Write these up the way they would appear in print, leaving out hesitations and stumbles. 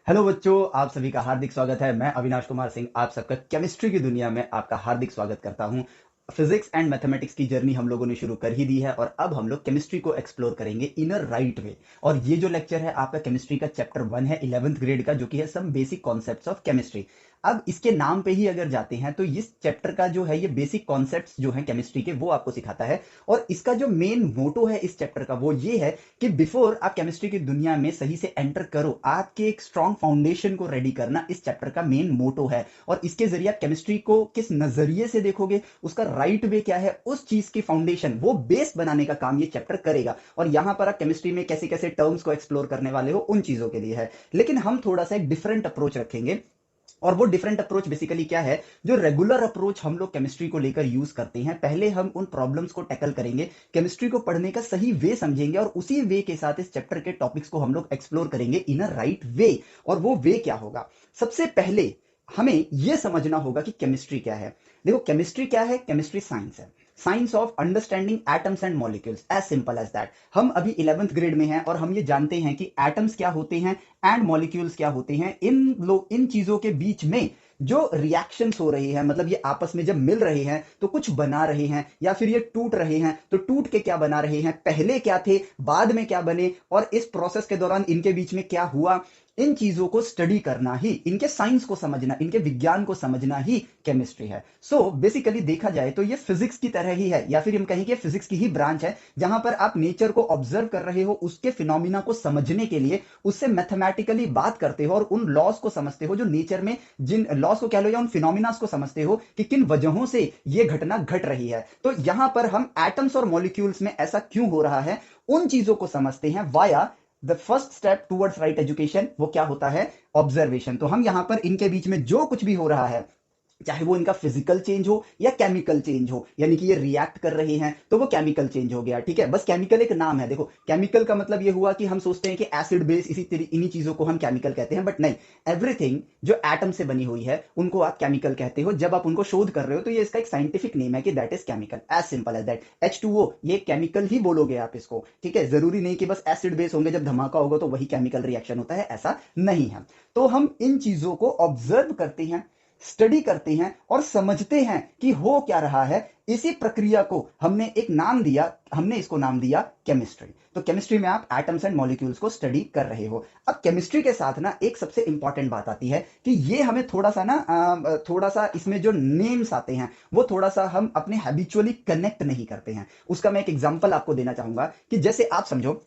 Hello बच्चों, आप सभी का हार्दिक स्वागत है। मैं अविनाश कुमार सिंह आप सबका केमिस्ट्री की दुनिया में आपका हार्दिक स्वागत करता हूं। फिजिक्स एंड मैथमेटिक्स की जर्नी हम लोगों ने शुरू कर ही दी है और अब हम लोग केमिस्ट्री को एक्सप्लोर करेंगे इन अ राइट वे। और ये जो लेक्चर है आपका केमिस्ट्री का चैप्टर 1 है 11th ग्रेड का, जो कि है some basic concepts of chemistry. अब इसके नाम पे ही अगर जाते हैं तो इस चैप्टर का जो है ये बेसिक कॉन्सेप्ट्स जो है केमिस्ट्री के वो आपको सिखाता है। और इसका जो मेन मोटो है इस चैप्टर का वो ये है कि बिफोर आप केमिस्ट्री की दुनिया में सही से एंटर करो, आपके एक स्ट्रॉन्ग फाउंडेशन को रेडी करना इस चैप्टर का मेन मोटो है। और इसके जरिए आप केमिस्ट्री को किस नजरिए से देखोगे, उसका राइट वे क्या है, उस चीज की फाउंडेशन वो बेस बनाने का काम ये चैप्टर करेगा। और यहां पर आप केमिस्ट्री में कैसे कैसे टर्म्स को एक्सप्लोर करने वाले हो उन चीजों के लिए है। लेकिन हम थोड़ा सा एक डिफरेंट अप्रोच रखेंगे। और वो डिफरेंट अप्रोच बेसिकली क्या है, जो रेगुलर अप्रोच हम लोग केमिस्ट्री को लेकर यूज करते हैं। पहले हम उन प्रॉब्लम्स को टैकल करेंगे, केमिस्ट्री को पढ़ने का सही वे समझेंगे और उसी वे के साथ इस चैप्टर के टॉपिक्स को हम लोग एक्सप्लोर करेंगे इन अ राइट वे। और वो वे क्या होगा, सबसे पहले हमें यह समझना होगा कि केमिस्ट्री क्या है। देखो केमिस्ट्री क्या है, केमिस्ट्री साइंस है। Science of understanding atoms and molecules, as simple as that. हम अभी 11th ग्रेड में हैं और हम ये जानते हैं कि एटम्स क्या होते हैं एंड मॉलिक्यूल्स क्या होते हैं। इन चीजों के बीच में जो रिएक्शंस हो रही हैं, मतलब ये आपस में जब मिल रहे हैं तो कुछ बना रहे हैं, या फिर ये टूट रहे हैं तो टूट के क्या बना रहे हैं, पहले क्या थे बाद में क्या बने, और इस प्रोसेस के दौरान इनके बीच में क्या हुआ, इन चीजों को स्टडी करना ही, इनके साइंस को समझना, इनके विज्ञान को समझना ही केमिस्ट्री है। सो बेसिकली देखा जाए तो ये फिजिक्स की तरह ही है, या फिर हम कहेंगे फिजिक्स की ही ब्रांच है, जहां पर आप नेचर को ऑब्जर्व कर रहे हो, उसके फिनोमिना को समझने के लिए उससे मैथमेटिकली बात करते हो और उन लॉज को समझते हो जो नेचर में, जिन लॉस को कह लो या उन फिनोमिनास को समझते हो कि किन वजहों से ये घटना घट रही है। तो यहां पर हम एटम्स और मॉलिक्यूल्स में ऐसा क्यों हो रहा है उन चीजों को समझते हैं via the first step towards right education. वो क्या होता है, ऑब्जर्वेशन। तो हम यहां पर इनके बीच में जो कुछ भी हो रहा है, चाहे वो इनका फिजिकल चेंज हो या केमिकल चेंज हो, यानी कि ये रिएक्ट कर रहे हैं तो वो केमिकल चेंज हो गया, ठीक है। बस केमिकल एक नाम है। देखो केमिकल का मतलब ये हुआ कि हम सोचते हैं कि एसिड बेस इन्हीं चीजों को हम केमिकल कहते हैं, बट नहीं। एवरीथिंग जो एटम से बनी हुई है उनको आप केमिकल कहते हो। जब आप उनको शोध कर रहे हो तो ये इसका एक साइंटिफिक नेम है कि that is chemical, as simple as that. H2O ये केमिकल ही बोलोगे आप इसको, ठीक है। जरूरी नहीं कि बस एसिड बेस होंगे, जब धमाका होगा तो वही केमिकल रिएक्शन होता है, ऐसा नहीं है। तो हम इन चीजों को ऑब्जर्व करते हैं, स्टडी करते हैं और समझते हैं कि हो क्या रहा है। इसी प्रक्रिया को हमने एक नाम दिया, हमने इसको नाम दिया केमिस्ट्री। तो केमिस्ट्री में आप एटम्स एंड मॉलिक्यूल्स को स्टडी कर रहे हो। अब केमिस्ट्री के साथ ना एक सबसे इंपॉर्टेंट बात आती है कि ये हमें थोड़ा सा ना थोड़ा सा इसमें जो नेम्स आते हैं वो थोड़ा सा हम अपने हैबिचुअली कनेक्ट नहीं करते हैं। उसका मैं एक एग्जांपल आपको देना चाहूंगा कि जैसे आप समझो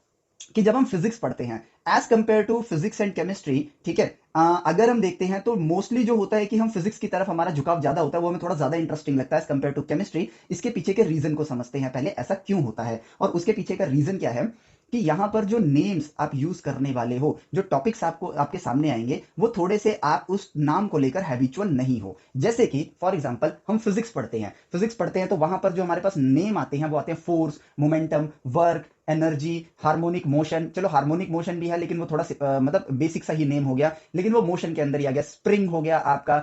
कि जब हम फिजिक्स पढ़ते हैं as compare to physics and chemistry, ठीक है। अगर हम देखते हैं तो मोस्टली जो होता है कि हम फिजिक्स की तरफ हमारा झुकाव ज्यादा होता है, वो हमें थोड़ा ज्यादा इंटरेस्टिंग लगता है एज कंपेयर टू केमिस्ट्री। इसके पीछे के रीजन को समझते हैं पहले, ऐसा क्यों होता है और उसके पीछे का रीजन क्या है। कि यहां पर जो नेम्स आप यूज करने वाले हो, जो टॉपिक्स आपको आपके सामने आएंगे, वो थोड़े से आप उस नाम को लेकर हैबिचुअल नहीं हो। जैसे कि फॉर एग्जांपल हम फिजिक्स पढ़ते हैं तो वहां पर जो हमारे पास नेम आते हैं वो आते हैं force, momentum, work, energy, harmonic motion. चलो हार्मोनिक मोशन भी है लेकिन वो थोड़ा मतलब बेसिक सा ही नेम हो गया, लेकिन वो मोशन के अंदर ही आ गया। स्प्रिंग हो गया आपका,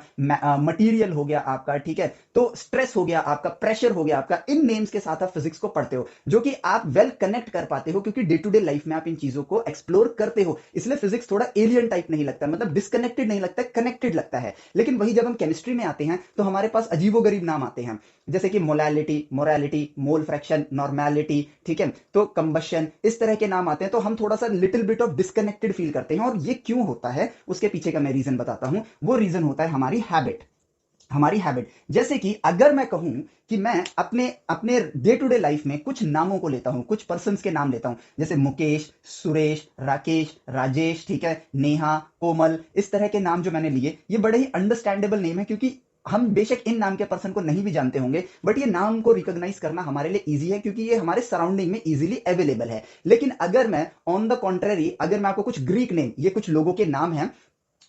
मटेरियल हो गया आपका, ठीक है। तो स्ट्रेस हो गया आपका, प्रेशर हो गया आपका। इन नेम्स के साथ आप फिजिक्स को पढ़ते हो, जो कि आप वेल कनेक्ट कर पाते हो क्योंकि डे टू डे लाइफ में आप इन चीजों को एक्सप्लोर करते हो। इसलिए फिजिक्स थोड़ा एलियन टाइप नहीं लगता, मतलब डिस्कनेक्टेड नहीं लगता, कनेक्टेड लगता है। लेकिन वही जब हम केमिस्ट्री में आते हैं तो हमारे पास अजीबोगरीब नाम आते हैं, जैसे कि molality, morality, mole fraction, normality, ठीक है। तो कंबशन, इस तरह के नाम आते हैं तो हम थोड़ा सा little bit of disconnected feel करते हैं। और ये क्यों होता है उसके पीछे का मैं रीजन बताता हूं। वो रीजन होता है हमारी हैबिट। जैसे कि अगर मैं कहूं कि मैं अपने अपने डे टू डे लाइफ में कुछ नामों को लेता हूं, कुछ पर्सन्स के नाम लेता हूं, जैसे मुकेश, सुरेश, राकेश, राजेश, ठीक है, नेहा, कोमल, इस तरह के नाम जो मैंने लिए, ये बड़े ही अंडरस्टैंडेबल नेम है क्योंकि हम बेशक इन नाम के पर्सन को नहीं भी जानते होंगे, बट ये नाम को रिकॉग्नाइज करना हमारे लिए इजी है क्योंकि ये हमारे सराउंडिंग में इजीली अवेलेबल है। लेकिन अगर मैं ऑन द कॉन्ट्रेरी, अगर मैं आपको कुछ ग्रीक नेम, ये कुछ लोगों के नाम हैं,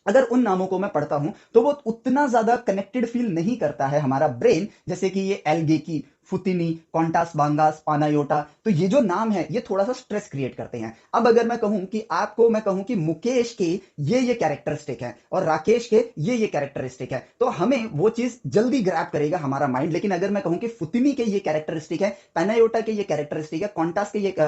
अगर उन नामों को मैं पढ़ता हूं तो वो उतना ज्यादा कनेक्टेड फील नहीं करता है हमारा ब्रेन, जैसे कि ये एल्गेकी, फुतिनी, कॉन्टास बांगास, पानायोटा, तो ये जो नाम है ये थोड़ा सा स्ट्रेस क्रिएट करते हैं। अब अगर मैं कहूं कि आपको, मैं कहूं कि मुकेश के ये कैरेक्टरिस्टिक है और राकेश के ये कैरेक्टरिस्टिक है, तो हमें वो चीज जल्दी ग्रैब करेगा हमारा माइंड। लेकिन अगर मैं कहूं कि फुतिनी के ये कैरेक्टरिस्टिक है, पैनायोटा के ये कैरेक्टरिस्टिक है,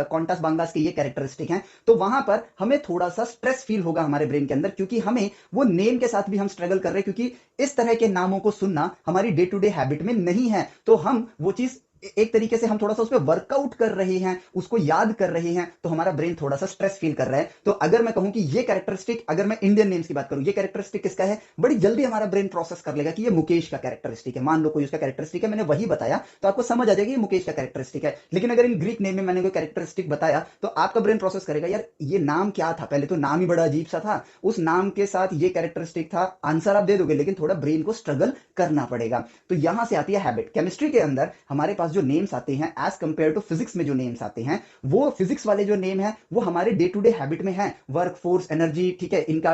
कॉन्टास बांगास के ये कैरेक्टरिस्टिक है, तो वहां पर हमें थोड़ा सा स्ट्रेस फील होगा हमारे ब्रेन के अंदर, क्योंकि हमें वो नेम के साथ भी हम स्ट्रगल कर रहे हैं, क्योंकि इस तरह के नामों को सुनना हमारी डे टू डे हैबिट में नहीं है। तो हम वो चीज एक तरीके से हम थोड़ा सा उस पर वर्कआउट कर रहे हैं, उसको याद कर रहे हैं, तो हमारा ब्रेन थोड़ा सा स्ट्रेस फील कर रहा है। तो अगर मैं कहूं कि ये कैरेक्टरिस्टिक, अगर मैं इंडियन नेम्स की बात करूं, ये कैरेक्टरिस्टिक किसका है, बड़ी जल्दी हमारा ब्रेन प्रोसेस कर लेगा कि ये मुकेश का कैरेक्टरिस्टिक है। मान लो कोई उसका कैरेक्टरिस्टिक है, मैंने वही बताया, तो आपको समझ आ जाएगा ये मुकेश का कैरेक्टरिस्टिक है। लेकिन अगर इन ग्रीक नेम में मैंने कोई कैरेक्टरिस्टिक बताया, तो आपका ब्रेन प्रोसेस करेगा, यार ये नाम क्या था, पहले तो नाम ही बड़ा अजीब सा था, उस नाम के साथ ये कैरेक्टरिस्टिक था, आंसर आप दे दोगे, लेकिन थोड़ा ब्रेन को स्ट्रगल करना पड़ेगा। तो यहां से आती है हैबिट। केमिस्ट्री के अंदर हमारे पास जो नेम्स आते हैं एज कंपेयर टू फिजिक्स में जो नेम्स आते हैं, वो फिजिक्स वाले जो नेम है वो हमारे डे टू डे हैबिट में है। वर्क, फोर्स, एनर्जी, ठीक है, इनका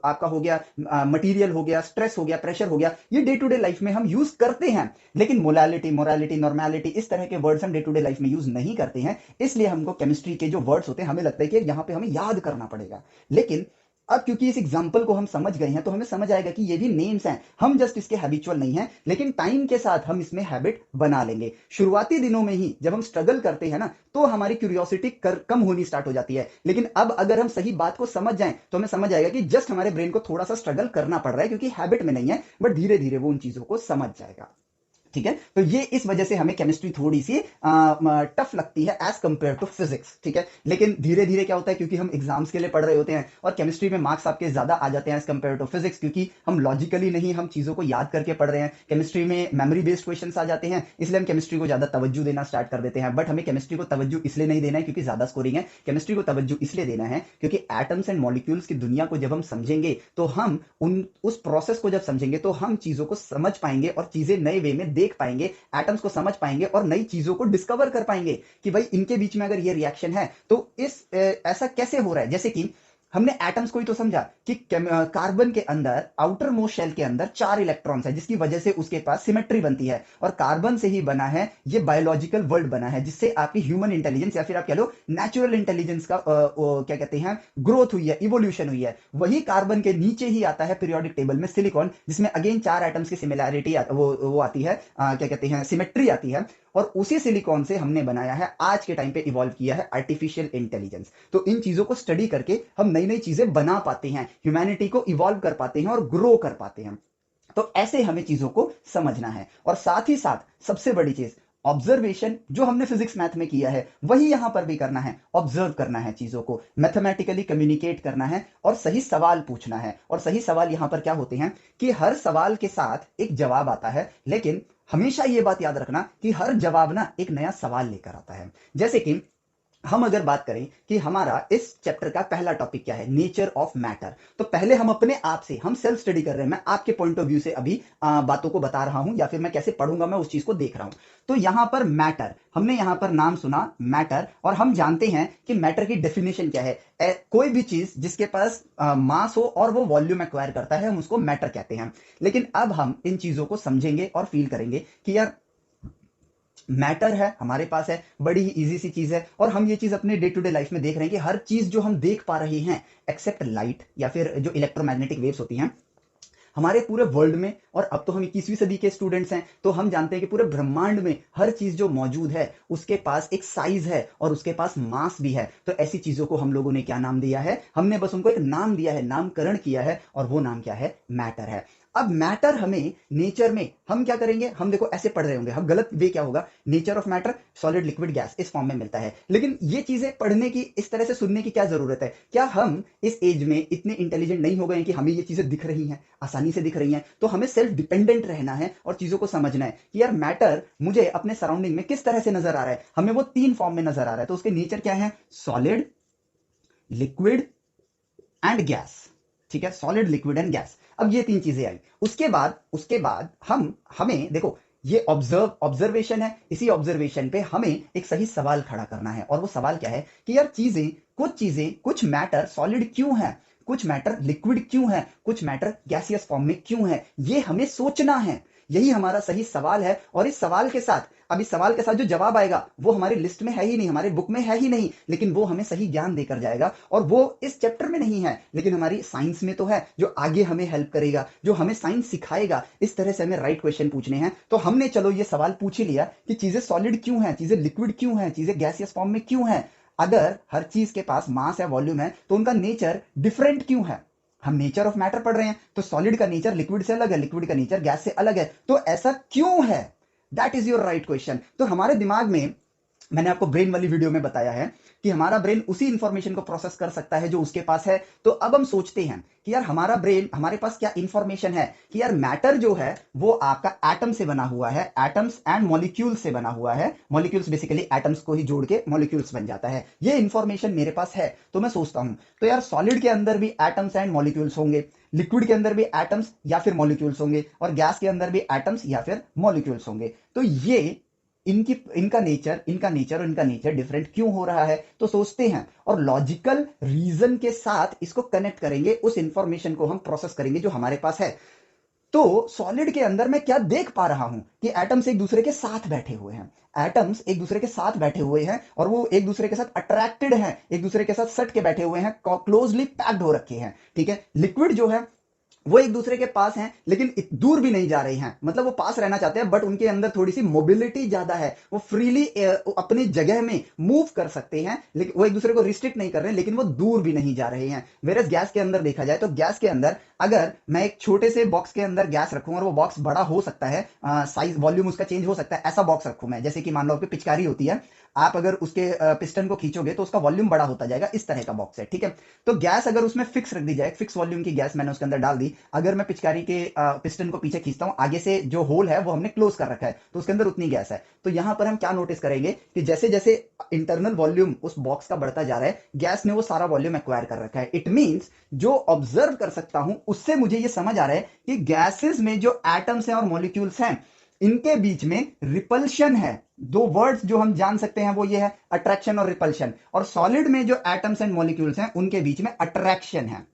आपका हो गया, मटेरियल हो गया, स्ट्रेस हो गया, प्रेशर हो गया, ये डे टू डे लाइफ में हम यूज करते हैं। लेकिन मोलालिटी, मोरालिटी, नॉर्मेलिटी, इस तरह के वर्ड्स हम डे टू डे लाइफ में यूज नहीं करते हैं। इसलिए हमको केमिस्ट्री के जो वर्ड्स होते हैं हमें लगता है कि यहां पे हमें याद करना पड़ेगा। लेकिन अब क्योंकि इस एग्जाम्पल को हम समझ गए हैं, तो हमें समझ आएगा कि ये भी नेम्स हैं, हम जस्ट इसके हैबिचुअल नहीं हैं, लेकिन टाइम के साथ हम इसमें हैबिट बना लेंगे। शुरुआती दिनों में ही जब हम स्ट्रगल करते हैं ना, तो हमारी क्यूरियोसिटी कम होनी स्टार्ट हो जाती है। लेकिन अब अगर हम सही बात को समझ जाएं, तो हमें समझ आएगा कि जस्ट हमारे ब्रेन को थोड़ा सा स्ट्रगल करना पड़ रहा है, क्योंकि हैबिट में नहीं है, बट धीरे धीरे वो उन चीजों को समझ जाएगा। ठीक है, तो ये इस वजह से हमें केमिस्ट्री थोड़ी सी टफ लगती है एज कंपेयर टू फिजिक्स। ठीक है, लेकिन धीरे धीरे क्या होता है, क्योंकि हम एग्जाम्स के लिए पढ़ रहे होते हैं और केमिस्ट्री में मार्क्स आपके ज्यादा आ जाते हैं एज कंपेयर टू फिजिक्स, क्योंकि हम लॉजिकली नहीं, हम चीजों को याद करके पढ़ रहे हैं। केमिस्ट्री में मेमोरी बेस्ड क्वेश्चन आ जाते हैं, इसलिए हम केमिस्ट्री को ज्यादा तवज्जो देना स्टार्ट कर देते हैं। बट हमें केमिस्ट्री को तवज्जो इसलिए नहीं देना है क्योंकि ज्यादा स्कोरिंग है, केमिस्ट्री को तवज्जो इसलिए देना है क्योंकि एटम्स एंड मॉलिक्यूल्स की दुनिया को जब हम समझेंगे, तो हम उस प्रोसेस को जब समझेंगे, तो हम चीजों को समझ पाएंगे और चीजें नए वे में देख पाएंगे, एटम्स को समझ पाएंगे और नई चीजों को डिस्कवर कर पाएंगे कि भाई इनके बीच में अगर ये रिएक्शन है तो ऐसा कैसे हो रहा है। जैसे कि हमने एटम्स को ही तो समझा कि कार्बन के अंदर, आउटर मोस्ट शेल के अंदर 4 इलेक्ट्रॉन्स है, जिसकी वजह से उसके पास सिमेट्री बनती है, और कार्बन से ही बना है ये बायोलॉजिकल वर्ल्ड बना है, जिससे आपकी ह्यूमन इंटेलिजेंस या फिर आप कह लो नेचुरल इंटेलिजेंस का क्या कहते हैं, ग्रोथ हुई है, इवोल्यूशन हुई है। वही कार्बन के नीचे ही आता है पीरियोडिक टेबल में सिलिकॉन, जिसमें अगेन 4 एटम्स की सिमिलैरिटी वो आती है, क्या कहते हैं, सिमेट्री आती है, और उसी सिलिकॉन से हमने बनाया है, आज के टाइम पे इवॉल्व किया है आर्टिफिशियल इंटेलिजेंस। तो इन चीजों को स्टडी करके हम नई नई चीजें बना पाते हैं, ह्यूमैनिटी को इवॉल्व कर पाते हैं और ग्रो कर पाते हैं। तो ऐसे हमें चीजों को समझना है। और साथ ही साथ सबसे बड़ी चीज, ऑब्जर्वेशन, जो हमने फिजिक्स मैथ में किया है वही यहां पर भी करना है। ऑब्जर्व करना है, चीजों को मैथमेटिकली कम्युनिकेट करना है और सही सवाल पूछना है। और सही सवाल यहां पर क्या होते हैं कि हर सवाल के साथ एक जवाब आता है, लेकिन हमेशा ये बात याद रखना कि हर जवाब ना एक नया सवाल लेकर आता है। जैसे कि हम अगर बात करें कि हमारा इस चैप्टर का पहला टॉपिक क्या है, नेचर ऑफ मैटर, तो पहले हम अपने आप से, हम सेल्फ स्टडी कर रहे हैं, मैं आपके पॉइंट ऑफ व्यू से अभी बातों को बता रहा हूं, या फिर मैं कैसे पढ़ूंगा मैं उस चीज को देख रहा हूं। तो यहां पर मैटर, हमने यहां पर नाम सुना मैटर, और हम जानते हैं कि मैटर की डेफिनेशन क्या है। कोई भी चीज जिसके पास मास हो और वो वॉल्यूम एक्वायर करता है, हम उसको मैटर कहते हैं। लेकिन अब हम इन चीजों को समझेंगे और फील करेंगे कि यार मैटर है, हमारे पास है, बड़ी ही इजी सी चीज है, और हम ये चीज अपने डे टू डे लाइफ में देख रहे हैं कि हर चीज जो हम देख पा रहे हैं एक्सेप्ट लाइट या फिर जो इलेक्ट्रोमैग्नेटिक वेव्स होती हैं, हमारे पूरे वर्ल्ड में, और अब तो हम 21वीं सदी के स्टूडेंट्स हैं, तो हम जानते हैं कि पूरे ब्रह्मांड में हर चीज जो मौजूद है उसके पास एक साइज है और उसके पास मास भी है। तो ऐसी चीजों को हम लोगों ने क्या नाम दिया है, हमने बस उनको एक नाम दिया है, नामकरण किया है, और वो नाम क्या है, मैटर है। अब मैटर हमें नेचर में हम क्या करेंगे, हम देखो ऐसे पढ़ रहे होंगे, हम गलत वे क्या होगा, nature of matter solid liquid gas इस फॉर्म में मिलता है। लेकिन ये चीजें पढ़ने की, इस तरह से सुनने की क्या जरूरत है, क्या हम इस एज में इतने इंटेलिजेंट नहीं हो गए कि हमें ये चीजें दिख रही हैं, आसानी से दिख रही हैं। तो हमें सेल्फ डिपेंडेंट रहना है और चीजों को समझना है कि यार मैटर मुझे अपने सराउंडिंग में किस तरह से नजर आ रहा है, हमें वो 3 फॉर्म में नजर आ रहा है। तो उसके नेचर क्या है, सॉलिड, लिक्विड एंड गैस। ठीक है, सॉलिड, लिक्विड एंड गैस। अब ये 3 चीजें आई, उसके बाद हमें देखो, ये ऑब्जर्वेशन है, इसी ऑब्जर्वेशन पे हमें एक सही सवाल खड़ा करना है, और वो सवाल क्या है कि यार कुछ मैटर सॉलिड क्यों है, कुछ मैटर लिक्विड क्यों है, कुछ मैटर गैसियस फॉर्म में क्यों है, ये हमें सोचना है। यही हमारा सही सवाल है। और इस सवाल के साथ, अब इस सवाल के साथ जो जवाब आएगा वो हमारी लिस्ट में है ही नहीं, हमारे बुक में है ही नहीं, लेकिन वो हमें सही ज्ञान देकर जाएगा। और वो इस चैप्टर में नहीं है लेकिन हमारी साइंस में तो है, जो आगे हमें हेल्प करेगा, जो हमें साइंस सिखाएगा। इस तरह से हमें राइट क्वेश्चन पूछने हैं। तो हमने चलो ये सवाल पूछ ही लिया कि चीजें सॉलिड क्यों हैं, चीजें लिक्विड क्यों हैं, चीजें गैसियस फॉर्म में क्यों हैं। अगर हर चीज के पास मास या वॉल्यूम है तो उनका नेचर डिफरेंट क्यों है। हम नेचर ऑफ मैटर पढ़ रहे हैं तो सॉलिड का नेचर लिक्विड से अलग है, लिक्विड का नेचर गैस से अलग है, तो ऐसा क्यों है। That is your right question. तो हमारे दिमाग में, मैंने आपको ब्रेन वाली वीडियो में बताया है कि हमारा ब्रेन उसी इंफॉर्मेशन को प्रोसेस कर सकता है जो उसके पास है। तो अब हम सोचते हैं कि यार हमारा ब्रेन, हमारे पास क्या इंफॉर्मेशन है कि यार मैटर जो है वो आपका एटम से बना हुआ है, एटम्स एंड मॉलिक्यूल्स से बना हुआ है। मॉलिक्यूल्स बेसिकली एटम्स को ही जोड़ के मॉलिक्यूल्स बन जाता है। ये इंफॉर्मेशन मेरे पास है। तो मैं सोचता हूं तो यार सॉलिड के अंदर भी एटम्स एंड मॉलिक्यूल्स होंगे, लिक्विड के अंदर भी एटम्स या फिर मॉलिक्यूल्स होंगे, और गैस के अंदर भी एटम्स या फिर मॉलिक्यूल्स होंगे। तो ये इनका नेचर और इनका नेचर डिफरेंट क्यों हो रहा है। तो सोचते हैं और लॉजिकल रीजन के साथ इसको कनेक्ट करेंगे, उस इंफॉर्मेशन को हम प्रोसेस करेंगे जो हमारे पास है। तो सॉलिड के अंदर मैं क्या देख पा रहा हूं कि एटम्स एक दूसरे के साथ बैठे हुए हैं, एटम्स एक दूसरे के साथ बैठे हुए हैं और वो एक दूसरे के साथ अट्रैक्टेड हैं, एक दूसरे के साथ सट के बैठे हुए हैं, क्लोजली पैक्ड हो रखे हैं। ठीक है, लिक्विड जो है वो एक दूसरे के पास हैं लेकिन दूर भी नहीं जा रही हैं, मतलब वो पास रहना चाहते हैं बट उनके अंदर थोड़ी सी मोबिलिटी ज्यादा है, वो फ्रीली अपनी जगह में मूव कर सकते हैं, लेकिन वो एक दूसरे को रिस्ट्रिक्ट नहीं कर रहे हैं, लेकिन वो दूर भी नहीं जा रहे हैं। वेरस गैस के अंदर देखा जाए तो गैस के अंदर अगर मैं एक छोटे से बॉक्स के अंदर गैस रखूं और वो बॉक्स बड़ा हो सकता है, साइज वॉल्यूम उसका चेंज हो सकता है, ऐसा बॉक्स रखूं मैं, जैसे कि मान लो आपकी पिचकारी होती है, आप अगर उसके पिस्टन को खींचोगे तो उसका वॉल्यूम बड़ा होता जाएगा, इस तरह का बॉक्स है। ठीक है, तो गैस अगर उसमें फिक्स रख दी जाए, फिक्स वॉल्यूम की गैस मैंने उसके अंदर डाल दी, अगर मैं पिचकारी के पिस्टन को पीछे खींचता हूं, आगे से जो होल है वो हमने क्लोज कर रखा है तो उसके अंदर उतनी गैस है। तो यहां पर हम क्या नोटिस करेंगे कि जैसे जैसे इंटरनल वॉल्यूम उस बॉक्स का बढ़ता जा रहा है, गैस ने वो सारा वॉल्यूम एक्वायर कर रखा है। इट मींस जो ऑब्जर्व कर सकता हूं उससे मुझे ये समझ आ रहा है कि गैसेस में जो एटम्स हैं और मॉलिक्यूल्स हैं इनके बीच में रिपल्शन है। दो वर्ड्स जो हम जान सकते हैं वो ये है, अट्रैक्शन और रिपल्शन। और सॉलिड में जो एटम्स एंड मॉलिक्यूल्स हैं उनके बीच में अट्रैक्शन है।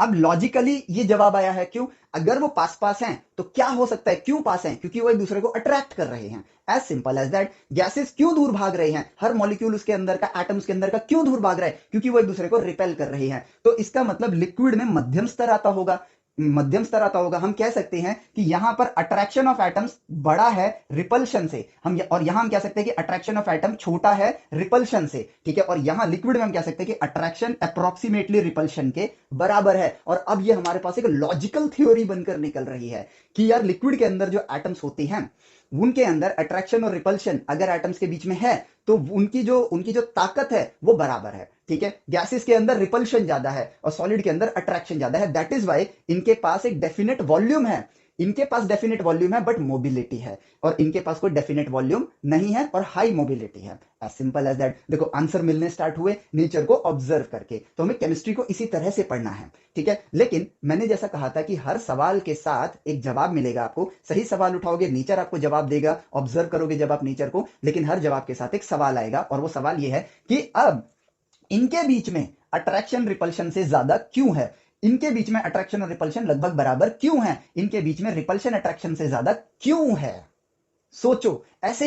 अब लॉजिकली ये जवाब आया है क्यों, अगर वो पास पास हैं तो क्या हो सकता है, क्यों पास हैं, क्योंकि वो एक दूसरे को अट्रैक्ट कर रहे हैं। As simple as that. Gases क्यों दूर भाग रहे हैं, हर मॉलिक्यूल उसके अंदर का, एटम्स के अंदर का क्यों दूर भाग रहा है, क्योंकि वो एक दूसरे को रिपेल कर रहे हैं। तो इसका मतलब लिक्विड में मध्यम स्तर आता होगा, मध्यम स्तर आता होगा। हम कह सकते हैं कि यहां पर अट्रैक्शन ऑफ एटम्स बड़ा है रिपल्शन से, और यहां हम कह सकते हैं कि अट्रैक्शन ऑफ एटम छोटा है रिपल्शन से। ठीक है, और यहां लिक्विड में हम कह सकते हैं कि अट्रैक्शन अप्रोक्सीमेटली रिपल्शन के बराबर है। और अब ये हमारे पास एक लॉजिकल थ्योरी बनकर निकल रही है कि यार लिक्विड के अंदर जो एटम्स होते हैं उनके अंदर अट्रैक्शन और रिपल्शन अगर एटम्स के बीच में है तो उनकी जो ताकत है वो बराबर है। ठीक है, गैसेस के अंदर रिपल्शन ज्यादा है और सॉलिड के अंदर अट्रैक्शन ज्यादा है। दैट इज वाई इनके पास एक डेफिनेट वॉल्यूम है, इनके पास डेफिनेट वॉल्यूम है बट मोबिलिटी है, और इनके पास कोई डेफिनेट वॉल्यूम नहीं है और हाई मोबिलिटी है। As simple as that. देखो आंसर मिलने स्टार्ट हुए नेचर को ऑब्जर्व करके। तो हमें केमिस्ट्री को इसी तरह से पढ़ना है। ठीक है, लेकिन मैंने जैसा कहा था कि हर सवाल के साथ एक जवाब मिलेगा आपको। सही सवाल उठाओगे नेचर आपको जवाब देगा, ऑब्जर्व करोगे जब आप नेचर को, लेकिन हर जवाब के साथ एक सवाल आएगा और वो सवाल ये है कि अब इनके बीच में अट्रैक्शन रिपल्शन से ज्यादा क्यों है, इनके बीच में अट्रैक्शन और रिपल्शन लगभग बराबर क्यों है, इनके बीच में रिपल्शन अट्रैक्शन से ज्यादा क्यों है। सोचो, ऐसे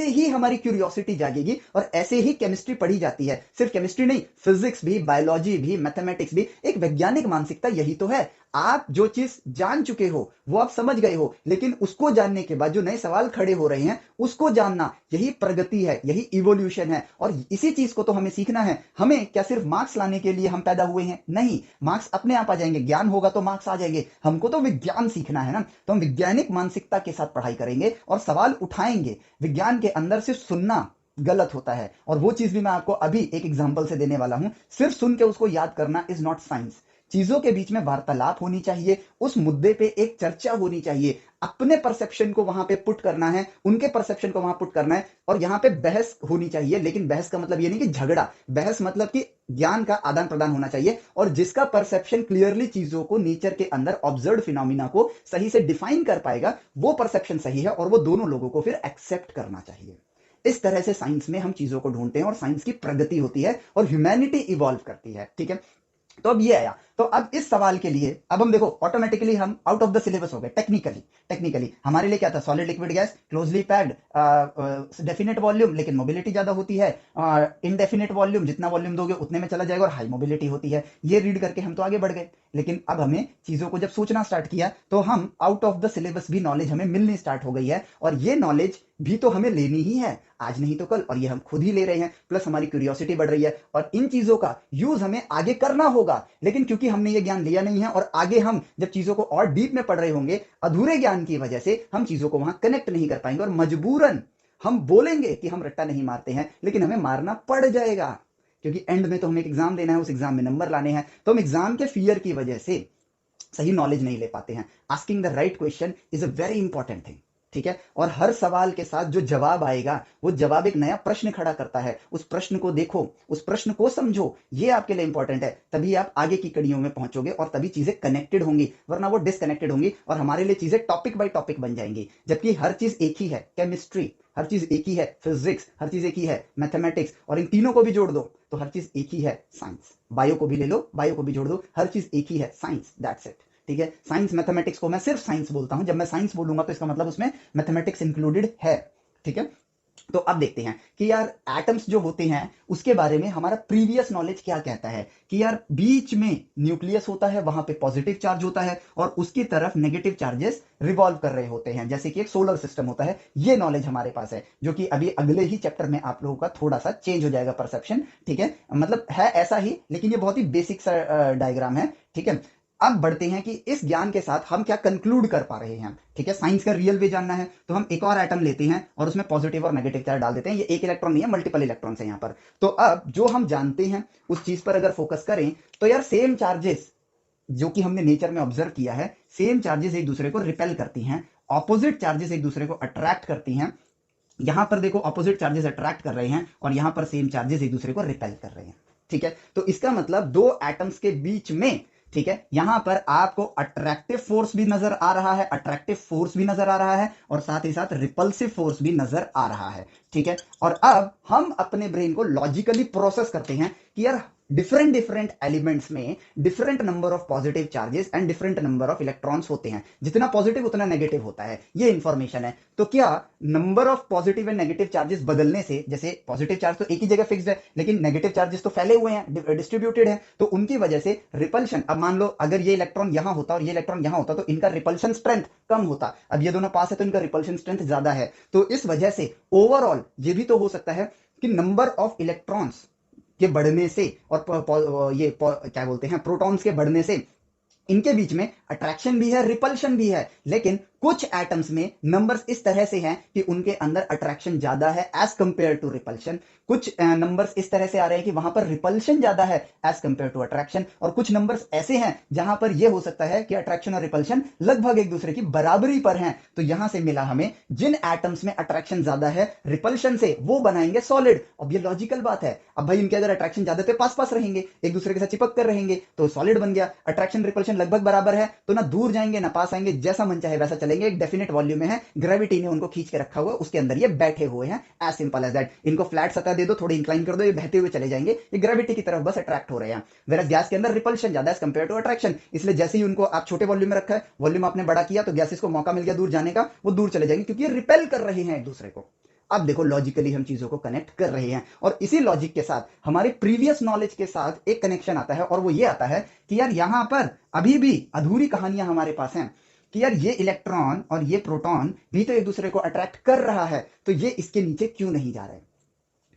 ही हमारी क्यूरियोसिटी जागेगी और ऐसे ही केमिस्ट्री पढ़ी जाती है। सिर्फ केमिस्ट्री नहीं, फिजिक्स भी, बायोलॉजी भी, मैथमेटिक्स भी। एक वैज्ञानिक मानसिकता यही तो है। आप जो चीज जान चुके हो वो आप समझ गए हो, लेकिन उसको जानने के बाद जो नए सवाल खड़े हो रहे हैं उसको जानना, यही प्रगति है, यही इवोल्यूशन है। और इसी चीज को तो हमें सीखना है। हमें क्या सिर्फ मार्क्स लाने के लिए हम पैदा हुए हैं? नहीं, मार्क्स अपने आप आ जाएंगे, ज्ञान होगा तो मार्क्स आ जाएंगे। हमको तो विज्ञान सीखना है ना, तो हम वैज्ञानिक मानसिकता के साथ पढ़ाई करेंगे और सवाल उठाएंगे। विज्ञान के अंदर सिर्फ सुनना गलत होता है, और वो चीज भी मैं आपको अभी एक एग्जांपल से देने वाला हूं। सिर्फ सुन के उसको याद करना इज नॉट साइंस। चीजों के बीच में वार्तालाप होनी चाहिए, उस मुद्दे पे एक चर्चा होनी चाहिए, अपने परसेप्शन को वहां पे पुट करना है, उनके परसेप्शन को वहां पुट करना है, और यहां पे बहस होनी चाहिए। लेकिन बहस का मतलब ये नहीं कि झगड़ा, बहस मतलब कि ज्ञान का आदान प्रदान होना चाहिए, और जिसका परसेप्शन क्लियरली चीजों को, नेचर के अंदर ऑब्जर्व फिनोमिना को सही से डिफाइन कर पाएगा, वो परसेप्शन सही है और वो दोनों लोगों को फिर एक्सेप्ट करना चाहिए। इस तरह से साइंस में हम चीजों को ढूंढते हैं और साइंस की प्रगति होती है और ह्यूमैनिटी इवॉल्व करती है। ठीक है, तो अब ये आया तो अब इस सवाल के लिए अब हम देखो ऑटोमेटिकली हम आउट ऑफ द सिलेबस हो गए। टेक्निकली हमारे लिए क्या था, solid liquid gas closely packed definite volume, लेकिन मोबिलिटी ज्यादा होती है, इनडेफिनेट वॉल्यूम जितना वॉल्यूम दोगे उतने में चला जाएगा और हाई मोबिलिटी होती है। ये रीड करके हम तो आगे बढ़ गए, लेकिन अब हमें चीजों को जब सोचना स्टार्ट किया तो हम आउट ऑफ द सिलेबस भी नॉलेज हमें मिलनी स्टार्ट हो गई है, और ये नॉलेज भी तो हमें लेनी ही है आज नहीं तो कल, और ये हम खुद ही ले रहे हैं। प्लस हमारी क्यूरियोसिटी बढ़ रही है और इन चीजों का यूज हमें आगे करना होगा, लेकिन क्योंकि हमने ये ज्ञान लिया नहीं है और आगे हम जब चीजों को और डीप में पढ़ रहे होंगे, अधूरे ज्ञान की वजह से हम चीजों को वहां कनेक्ट नहीं कर पाएंगे और मजबूरन हम बोलेंगे कि हम रट्टा नहीं मारते हैं, लेकिन हमें मारना पड़ जाएगा, क्योंकि एंड में तो हमें एक एग्जाम देना है, उस एग्जाम में नंबर लाने हैं। तो हम एग्जाम के फियर की वजह से सही नॉलेज नहीं ले पाते हैं। Asking the right question is a very important thing, ठीक है। और हर सवाल के साथ जो जवाब आएगा वो जवाब एक नया प्रश्न खड़ा करता है। उस प्रश्न को देखो, उस प्रश्न को समझो, ये आपके लिए इंपॉर्टेंट है। तभी आप आगे की कड़ियों में पहुंचोगे और तभी चीजें कनेक्टेड होंगी, वरना वो डिसकनेक्टेड होंगी और हमारे लिए चीजें टॉपिक बाय टॉपिक बन जाएंगी। जबकि हर चीज एक ही है, केमिस्ट्री हर चीज एक ही है, फिजिक्स हर चीज एक ही है, मैथमेटिक्स, और इन तीनों को भी जोड़ दो तो हर चीज एक ही है, साइंस। बायो को भी ले लो, बायो को भी जोड़ दो, हर चीज एक ही है, साइंस, दैट्स इट, ठीक है। साइंस मैथमेटिक्स को मैं सिर्फ साइंस बोलता हूं, जब मैं साइंस बोलूंगा तो इसका मतलब उसमें मैथमेटिक्स इंक्लूडेड है, ठीक है। तो अब देखते हैं कि यार एटम्स जो होते हैं उसके बारे में हमारा प्रीवियस नॉलेज क्या कहता है कि यार बीच में न्यूक्लियस होता है, वहां पे पॉजिटिव चार्ज होता है और उसकी तरफ नेगेटिव चार्जेस रिवॉल्व कर रहे होते हैं, जैसे कि एक सोलर सिस्टम होता है। ये नॉलेज हमारे पास है, जो कि अभी अगले ही चैप्टर में आप लोगों का थोड़ा सा चेंज हो जाएगा परसेप्शन, ठीक है। मतलब है ऐसा ही, लेकिन ये बहुत ही बेसिक सा डायग्राम है, ठीक है। अब बढ़ते हैं कि इस ज्ञान के साथ हम क्या कंक्लूड कर पा रहे हैं, ठीक है। साइंस का रियल वे जानना है तो हम एक और एटम लेते हैं और उसमें पॉजिटिव और नेगेटिव चार्ज डाल देते हैं। ये एक इलेक्ट्रॉन नहीं है, मल्टीपल इलेक्ट्रॉन्स है यहाँ पर। तो अब जो हम जानते हैं उस चीज पर अगर फोकस करें तो यार सेम चार्जेस जो कि हमने नेचर में ऑब्जर्व किया है, सेम चार्जेस एक दूसरे को रिपेल करती हैं, ऑपोजिट चार्जेस एक दूसरे को अट्रैक्ट करती हैं। यहां पर देखो ऑपोजिट चार्जेस अट्रैक्ट कर रहे हैं और यहां पर सेम चार्जेस एक दूसरे को रिपेल कर रहे हैं, ठीक है। तो इसका मतलब दो एटम्स के बीच में, ठीक है, यहां पर आपको अट्रैक्टिव फोर्स भी नजर आ रहा है, अट्रैक्टिव फोर्स भी नजर आ रहा है और साथ ही साथ रिपल्सिव फोर्स भी नजर आ रहा है, ठीक है। और अब हम अपने ब्रेन को लॉजिकली प्रोसेस करते हैं कि यार डिफरेंट एलिमेंट्स में different number of positive charges and different number of electrons होते हैं, जितना पॉजिटिव उतना नेगेटिव होता है, ये इंफॉर्मेशन है। तो क्या number of positive and negative charges बदलने से, जैसे पॉजिटिव चार्ज तो एक ही जगह फिक्स्ड है लेकिन नेगेटिव चार्जेस तो फैले हुए हैं, डिस्ट्रीब्यूटेड है, तो उनकी वजह से रिपल्शन, अब मान लो अगर ये इलेक्ट्रॉन यहां होता और ये इलेक्ट्रॉन यहां होता तो इनका रिपल्शन स्ट्रेंथ कम होता, अब ये दोनों पास है तो इनका रिपल्शन स्ट्रेंथ ज्यादा है। तो इस वजह से ओवरऑल ये भी तो हो सकता है कि नंबर ऑफ इलेक्ट्रॉन्स के बढ़ने से और क्या बोलते हैं प्रोटॉन्स के बढ़ने से इनके बीच में अट्रैक्शन भी है, रिपल्शन भी है, लेकिन कुछ एटम्स में नंबर्स इस तरह से हैं कि उनके अंदर अट्रैक्शन ज्यादा है एज कंपेयर टू रिपल्शन, कुछ नंबर्स इस तरह से आ रहे हैं कि वहां पर रिपल्शन ज्यादा है एज कंपेयर टू अट्रैक्शन, और कुछ नंबर्स ऐसे हैं जहां पर यह हो सकता है कि अट्रैक्शन और रिपल्शन लगभग एक दूसरे की बराबरी पर हैं। तो यहां से मिला हमें जिन एटम्स में अट्रैक्शन ज्यादा है रिपल्शन से, वो बनाएंगे सॉलिड। अब ये लॉजिकल बात है, अब भाई इनके अगर अट्रैक्शन ज्यादा थे पास पास रहेंगे, एक दूसरे के साथ चिपक कर रहेंगे तो सॉलिड बन गया। अट्रैक्शन रिपल्शन लगभग बराबर है तो ना दूर जाएंगे ना पास आएंगे, जैसा मन चाहे वैसा चलेंगे, एक डेफिनेट वॉल्यूम में है, ग्रेविटी ने उनको खींच के रखा हुआ, उसके अंदर ये बैठे हुए हैं, एज सिंपल एज दैट। इनको फ्लैट सतह दे दो, थोड़ी इंक्लाइन कर दो, ये बहते हुए चले जाएंगे, ये ग्रेविटी की तरफ बस अट्रैक्ट हो रहे हैं। वेरस गैस के अंदर रिपल्शन ज्यादा है कंपेयर टू अट्रैक्शन, इसलिए जैसे ही उनको आप छोटे वॉल्यूम में रखा है, वॉल्यूम आपने बड़ा किया तो गैसेस को मौका मिल गया दूर जाने का, वो दूर चले जाएंगे क्योंकि ये रिपेल कर रहे हैं एक दूसरे को। अब देखो लॉजिकली हम चीजों को कनेक्ट कर रहे हैं और इसी लॉजिक के साथ हमारे प्रीवियस नॉलेज के साथ एक कनेक्शन आता है और वो ये आता है कि यार यहां पर अभी भी अधूरी कहानियां हमारे पास हैं कि यार ये इलेक्ट्रॉन और ये प्रोटॉन भी तो एक दूसरे को अट्रैक्ट कर रहा है, तो ये इसके नीचे क्यों नहीं जा रहे।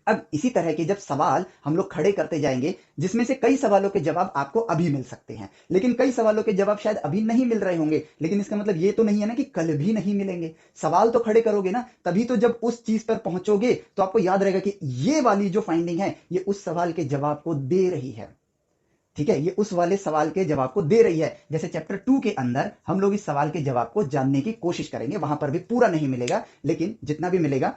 अब इसी तरह के जब सवाल हम लोग खड़े करते जाएंगे, जिसमें से कई सवालों के जवाब आपको अभी मिल सकते हैं, लेकिन कई सवालों के जवाब शायद अभी नहीं मिल रहे होंगे, लेकिन इसका मतलब ये तो नहीं है ना कि कल भी नहीं मिलेंगे। सवाल तो खड़े करोगे ना, तभी तो जब उस चीज पर पहुंचोगे तो आपको याद रहेगा कि ये वाली जो फाइंडिंग है ये उस सवाल के जवाब को दे रही है, ठीक है, ये उस वाले सवाल के जवाब को दे रही है। जैसे चैप्टर 2 के अंदर हम लोग इस सवाल के जवाब को जानने की कोशिश करेंगे, वहां पर भी पूरा नहीं मिलेगा, लेकिन जितना भी मिलेगा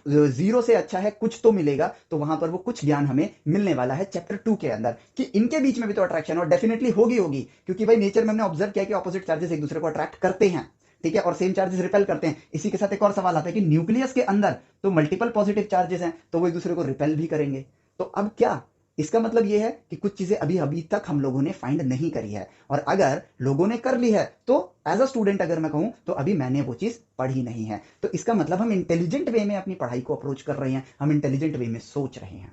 जीरो से अच्छा है, कुछ तो मिलेगा, तो वहां पर वो कुछ ज्ञान हमें मिलने वाला है चैप्टर 2 के अंदर कि इनके बीच में भी तो अट्रैक्शन और डेफिनेटली होगी, क्योंकि भाई नेचर में हमने ऑब्जर्व किया कि ऑपोजिट चार्जेस एक दूसरे को अट्रैक्ट करते हैं, ठीक है, और सेम चार्जेस रिपेल करते हैं। इसी के साथ एक और सवाल आता है कि न्यूक्लियस के अंदर तो मल्टीपल पॉजिटिव चार्जेस हैं तो वो एक दूसरे को रिपेल भी करेंगे। तो अब क्या इसका मतलब ये है कि कुछ चीजें अभी अभी तक हम लोगों ने फाइंड नहीं करी है, और अगर लोगों ने कर ली है तो एज अ स्टूडेंट अगर मैं कहूं तो अभी मैंने वो चीज पढ़ी नहीं है। तो इसका मतलब हम इंटेलिजेंट वे में अपनी पढ़ाई को अप्रोच कर रहे हैं, हम इंटेलिजेंट वे में सोच रहे हैं।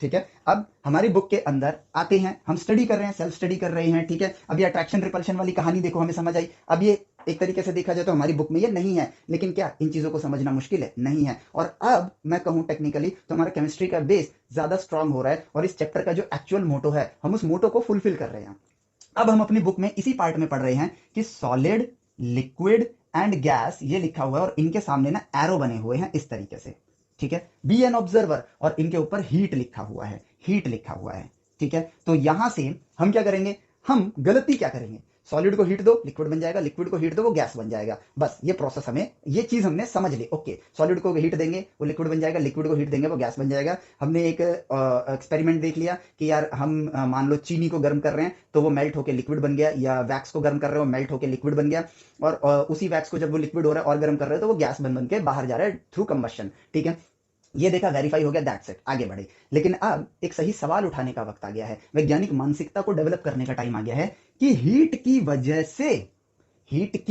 ठीक है, अब हमारी बुक के अंदर आते हैं, हम स्टडी कर रहे हैं, सेल्फ स्टडी कर रहे हैं। ठीक है, अब ये अट्रैक्शन रिपल्शन वाली कहानी देखो, हमें समझ आई। अब ये एक तरीके से देखा जाए तो हमारी बुक में ये नहीं है, लेकिन क्या इन चीजों को समझना मुश्किल है? नहीं है। और अब मैं कहूं टेक्निकली तो हमारा केमिस्ट्री का बेस ज्यादा स्ट्रांग हो रहा है, और इस चैप्टर का जो एक्चुअल मोटो है हम उस मोटो को फुलफिल कर रहे हैं। अब हम अपनी बुक में इसी पार्ट में पढ़ रहे हैं कि सॉलिड, लिक्विड एंड गैस ये लिखा हुआ है, और इनके सामने ना एरो बने हुए हैं इस तरीके से। ठीक है, बी एन ऑब्जर्वर, और इनके ऊपर हीट लिखा हुआ है, हीट लिखा हुआ है। ठीक है, तो यहां से हम क्या करेंगे, हम गलती क्या करेंगे, सॉलिड को हीट दो लिक्विड बन जाएगा, लिक्विड को हीट दो वो गैस बन जाएगा। बस ये प्रोसेस हमें, ये चीज हमने समझ ली। ओके, सॉलिड को हीट देंगे वो लिक्विड बन जाएगा, लिक्विड को हीट देंगे वो गैस बन जाएगा। हमने एक एक्सपेरिमेंट देख लिया कि यार हम मान लो चीनी को गर्म कर रहे हैं तो वो मेल्ट होकर लिक्विड बन गया, या वैक्स को गर्म कर रहे हो मेल्ट होकर लिक्विड बन गया, और उसी वैक्स को जब वो लिक्विड हो रहा है और गर्म कर रहे हो तो वो गैस बन के बाहर जा रहा है थ्रू कंबशन। ठीक है, ये देखा, वेरीफाई हो गया, दैट्स इट, आगे बढ़े। लेकिन अब एक सही सवाल उठाने का वक्त आ गया है, वैज्ञानिक मानसिकता को डेवलप करने का टाइम आ गया है कि हीट की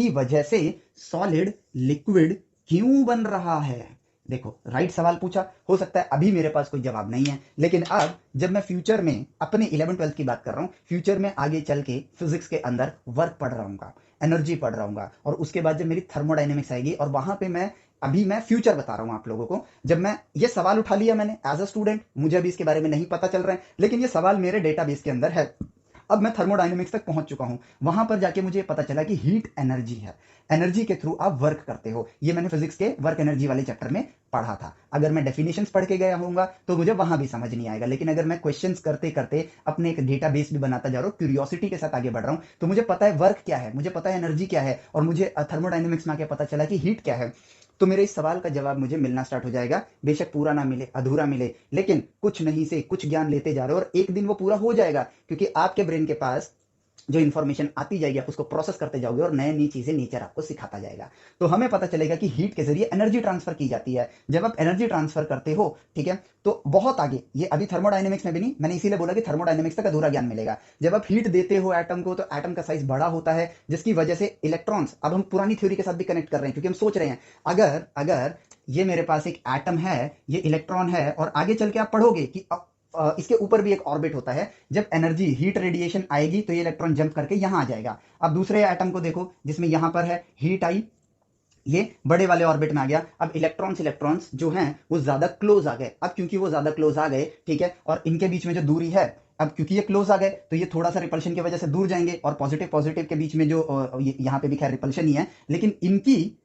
वजह से सॉलिड लिक्विड क्यों बन रहा है। देखो, राइट सवाल पूछा, हो सकता है अभी मेरे पास कोई जवाब नहीं है, लेकिन अब जब मैं फ्यूचर में अपने 11th-12th की बात कर रहा हूं, फ्यूचर में आगे चल के फिजिक्स के अंदर वर्क पढ़ रहा हूँ, एनर्जी पढ़ रहा हूँ, और उसके बाद जब मेरी थर्मोडाइनमिक्स आएगी, और वहां पे मैं फ्यूचर बता रहा हूं आप लोगों को। जब मैं ये सवाल उठा लिया मैंने एज अ स्टूडेंट, मुझे अभी इसके बारे में नहीं पता चल रहा है, लेकिन ये सवाल मेरे डेटाबेस के अंदर है। अब मैं थर्मोडायनेमिक्स तक पहुंच चुका हूं, वहां पर जाके मुझे पता चला कि हीट एनर्जी है, एनर्जी के थ्रू आप वर्क करते हो। ये मैंने फिजिक्स के वर्क एनर्जी वाले चैप्टर में पढ़ा था। अगर मैं डेफिनेशंस पढ़ के गया होऊंगा तो मुझे वहां भी समझ नहीं आएगा, लेकिन अगर मैं क्वेश्चंस करते करते अपने एक डेटाबेस भी बनाता जा रहा हूँ, क्यूरियोसिटी के साथ आगे बढ़ रहा हूँ, तो मुझे पता है वर्क क्या है, मुझे पता है एनर्जी क्या है, और मुझे थर्मोडायनेमिक्स में आके पता चला कि हीट क्या है। तो मेरे इस सवाल का जवाब मुझे मिलना स्टार्ट हो जाएगा, बेशक पूरा ना मिले, अधूरा मिले, लेकिन कुछ नहीं से कुछ ज्ञान लेते जा रहे हो, और एक दिन वो पूरा हो जाएगा, क्योंकि आपके ब्रेन के पास जो इन्फॉर्मेशन आती जाएगी आप उसको प्रोसेस करते जाओगे, और नई नई चीजें नेचर आपको सिखाता जाएगा। तो हमें पता चलेगा कि हीट के जरिए एनर्जी ट्रांसफर की जाती है। जब आप एनर्जी ट्रांसफर करते हो, ठीक है, तो बहुत आगे, ये अभी थर्मोडायनेमिक्स में भी नहीं, मैंने इसीलिए बोला कि थर्मोडायनेमिक्स तक अधूरा ज्ञान मिलेगा। जब आप हीट देते हो एटम को, तो एटम का साइज बड़ा होता है, जिसकी वजह से इलेक्ट्रॉन्स, अब हम पुरानी थ्योरी के साथ भी कनेक्ट कर रहे हैं, क्योंकि हम सोच रहे हैं अगर अगर ये मेरे पास एक एटम है, ये इलेक्ट्रॉन है, और आगे चल के आप पढ़ोगे कि इसके ऊपर भी एक ऑर्बिट होता है, जब एनर्जी हीट रेडिएशन आएगी तो ये इलेक्ट्रॉन जंप करके यहां आ जाएगा। अब दूसरे एटम को देखो जिसमें यहां पर है हीट आई, ये बड़े वाले ऑर्बिट में आ गया। अब इलेक्ट्रॉन्स जो हैं वो ज्यादा क्लोज आ गए। अब क्योंकि वो ज्यादा क्लोज आ गए, ठीक है, और इनके बीच में जो दूरी है, अब क्योंकि ये क्लोज आ गए तो ये थोड़ा सा रिपल्शन की वजह से दूर जाएंगे, और पॉजिटिव पॉजिटिव के बीच में जो यहाँ पे भी खैर रिपल्शन ही है, लेकिन इनकी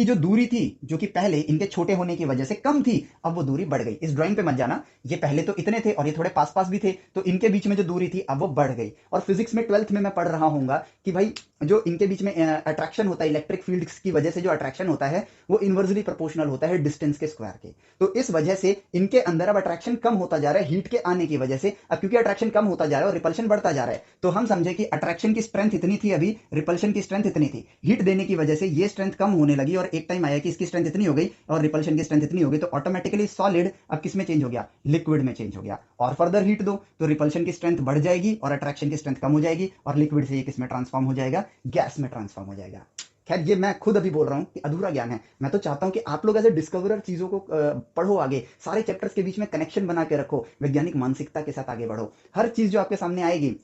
जो दूरी थी, जो कि पहले इनके छोटे होने की वजह से कम थी, अब वो दूरी बढ़ गई। इस ड्राइंग पे मत जाना, ये पहले तो इतने थे और ये थोड़े पास पास भी थे, तो इनके बीच में जो दूरी थी अब वो बढ़ गई। और फिजिक्स में 12th में मैं पढ़ रहा हूँ कि भाई जो इनके बीच में अट्रैक्शन होता है, इलेक्ट्रिक फील्ड की वजह से जो अट्रैक्शन होता है वो इनवर्सली प्रोपोर्शनल होता है डिस्टेंस के स्क्वायर के। तो इस वजह से इनके अंदर अब अट्रैक्शन कम होता जा रहा है हीट के आने की वजह से। अब क्योंकि अट्रैक्शन कम होता जा रहा है और रिपल्शन बढ़ता जा रहा है, तो हम समझे कि अट्रैक्शन की स्ट्रेंथ इतनी थी, अभी रिपल्शन की स्ट्रेंथ इतनी थी, हीट देने की वजह से ये स्ट्रेंथ कम होने लगी, और एक टाइम आया कि इसकी स्ट्रेंथ इतनी हो गई और रिपल्शन की स्ट्रेंथ इतनी हो गई, तो ऑटोमेटिकली सॉलिड अब किस में चेंज हो गया, लिक्विड में चेंज हो गया। और फर्दर हीट दो तो रिपल्शन की स्ट्रेंथ बढ़ जाएगी और अट्रैक्शन की स्ट्रेंथ कम हो जाएगी, और लिक्विड से ये किस में ट्रांसफॉर्म हो जाएगा, गैस में ट्रांसफॉर्म हो जाएगा। खैर ये मैं खुद अभी बोल रहा हूं कि अधूरा ज्ञान है, मैं तो चाहता हूं कि आप लोग एज ए डिस्कवरर चीजों को पढ़ो, आगे सारे चैप्टर्स के बीच में कनेक्शन बना के रखो, वैज्ञानिक मानसिकता के साथ आगे बढ़ो। हर चीज जो आपके सामने आएगी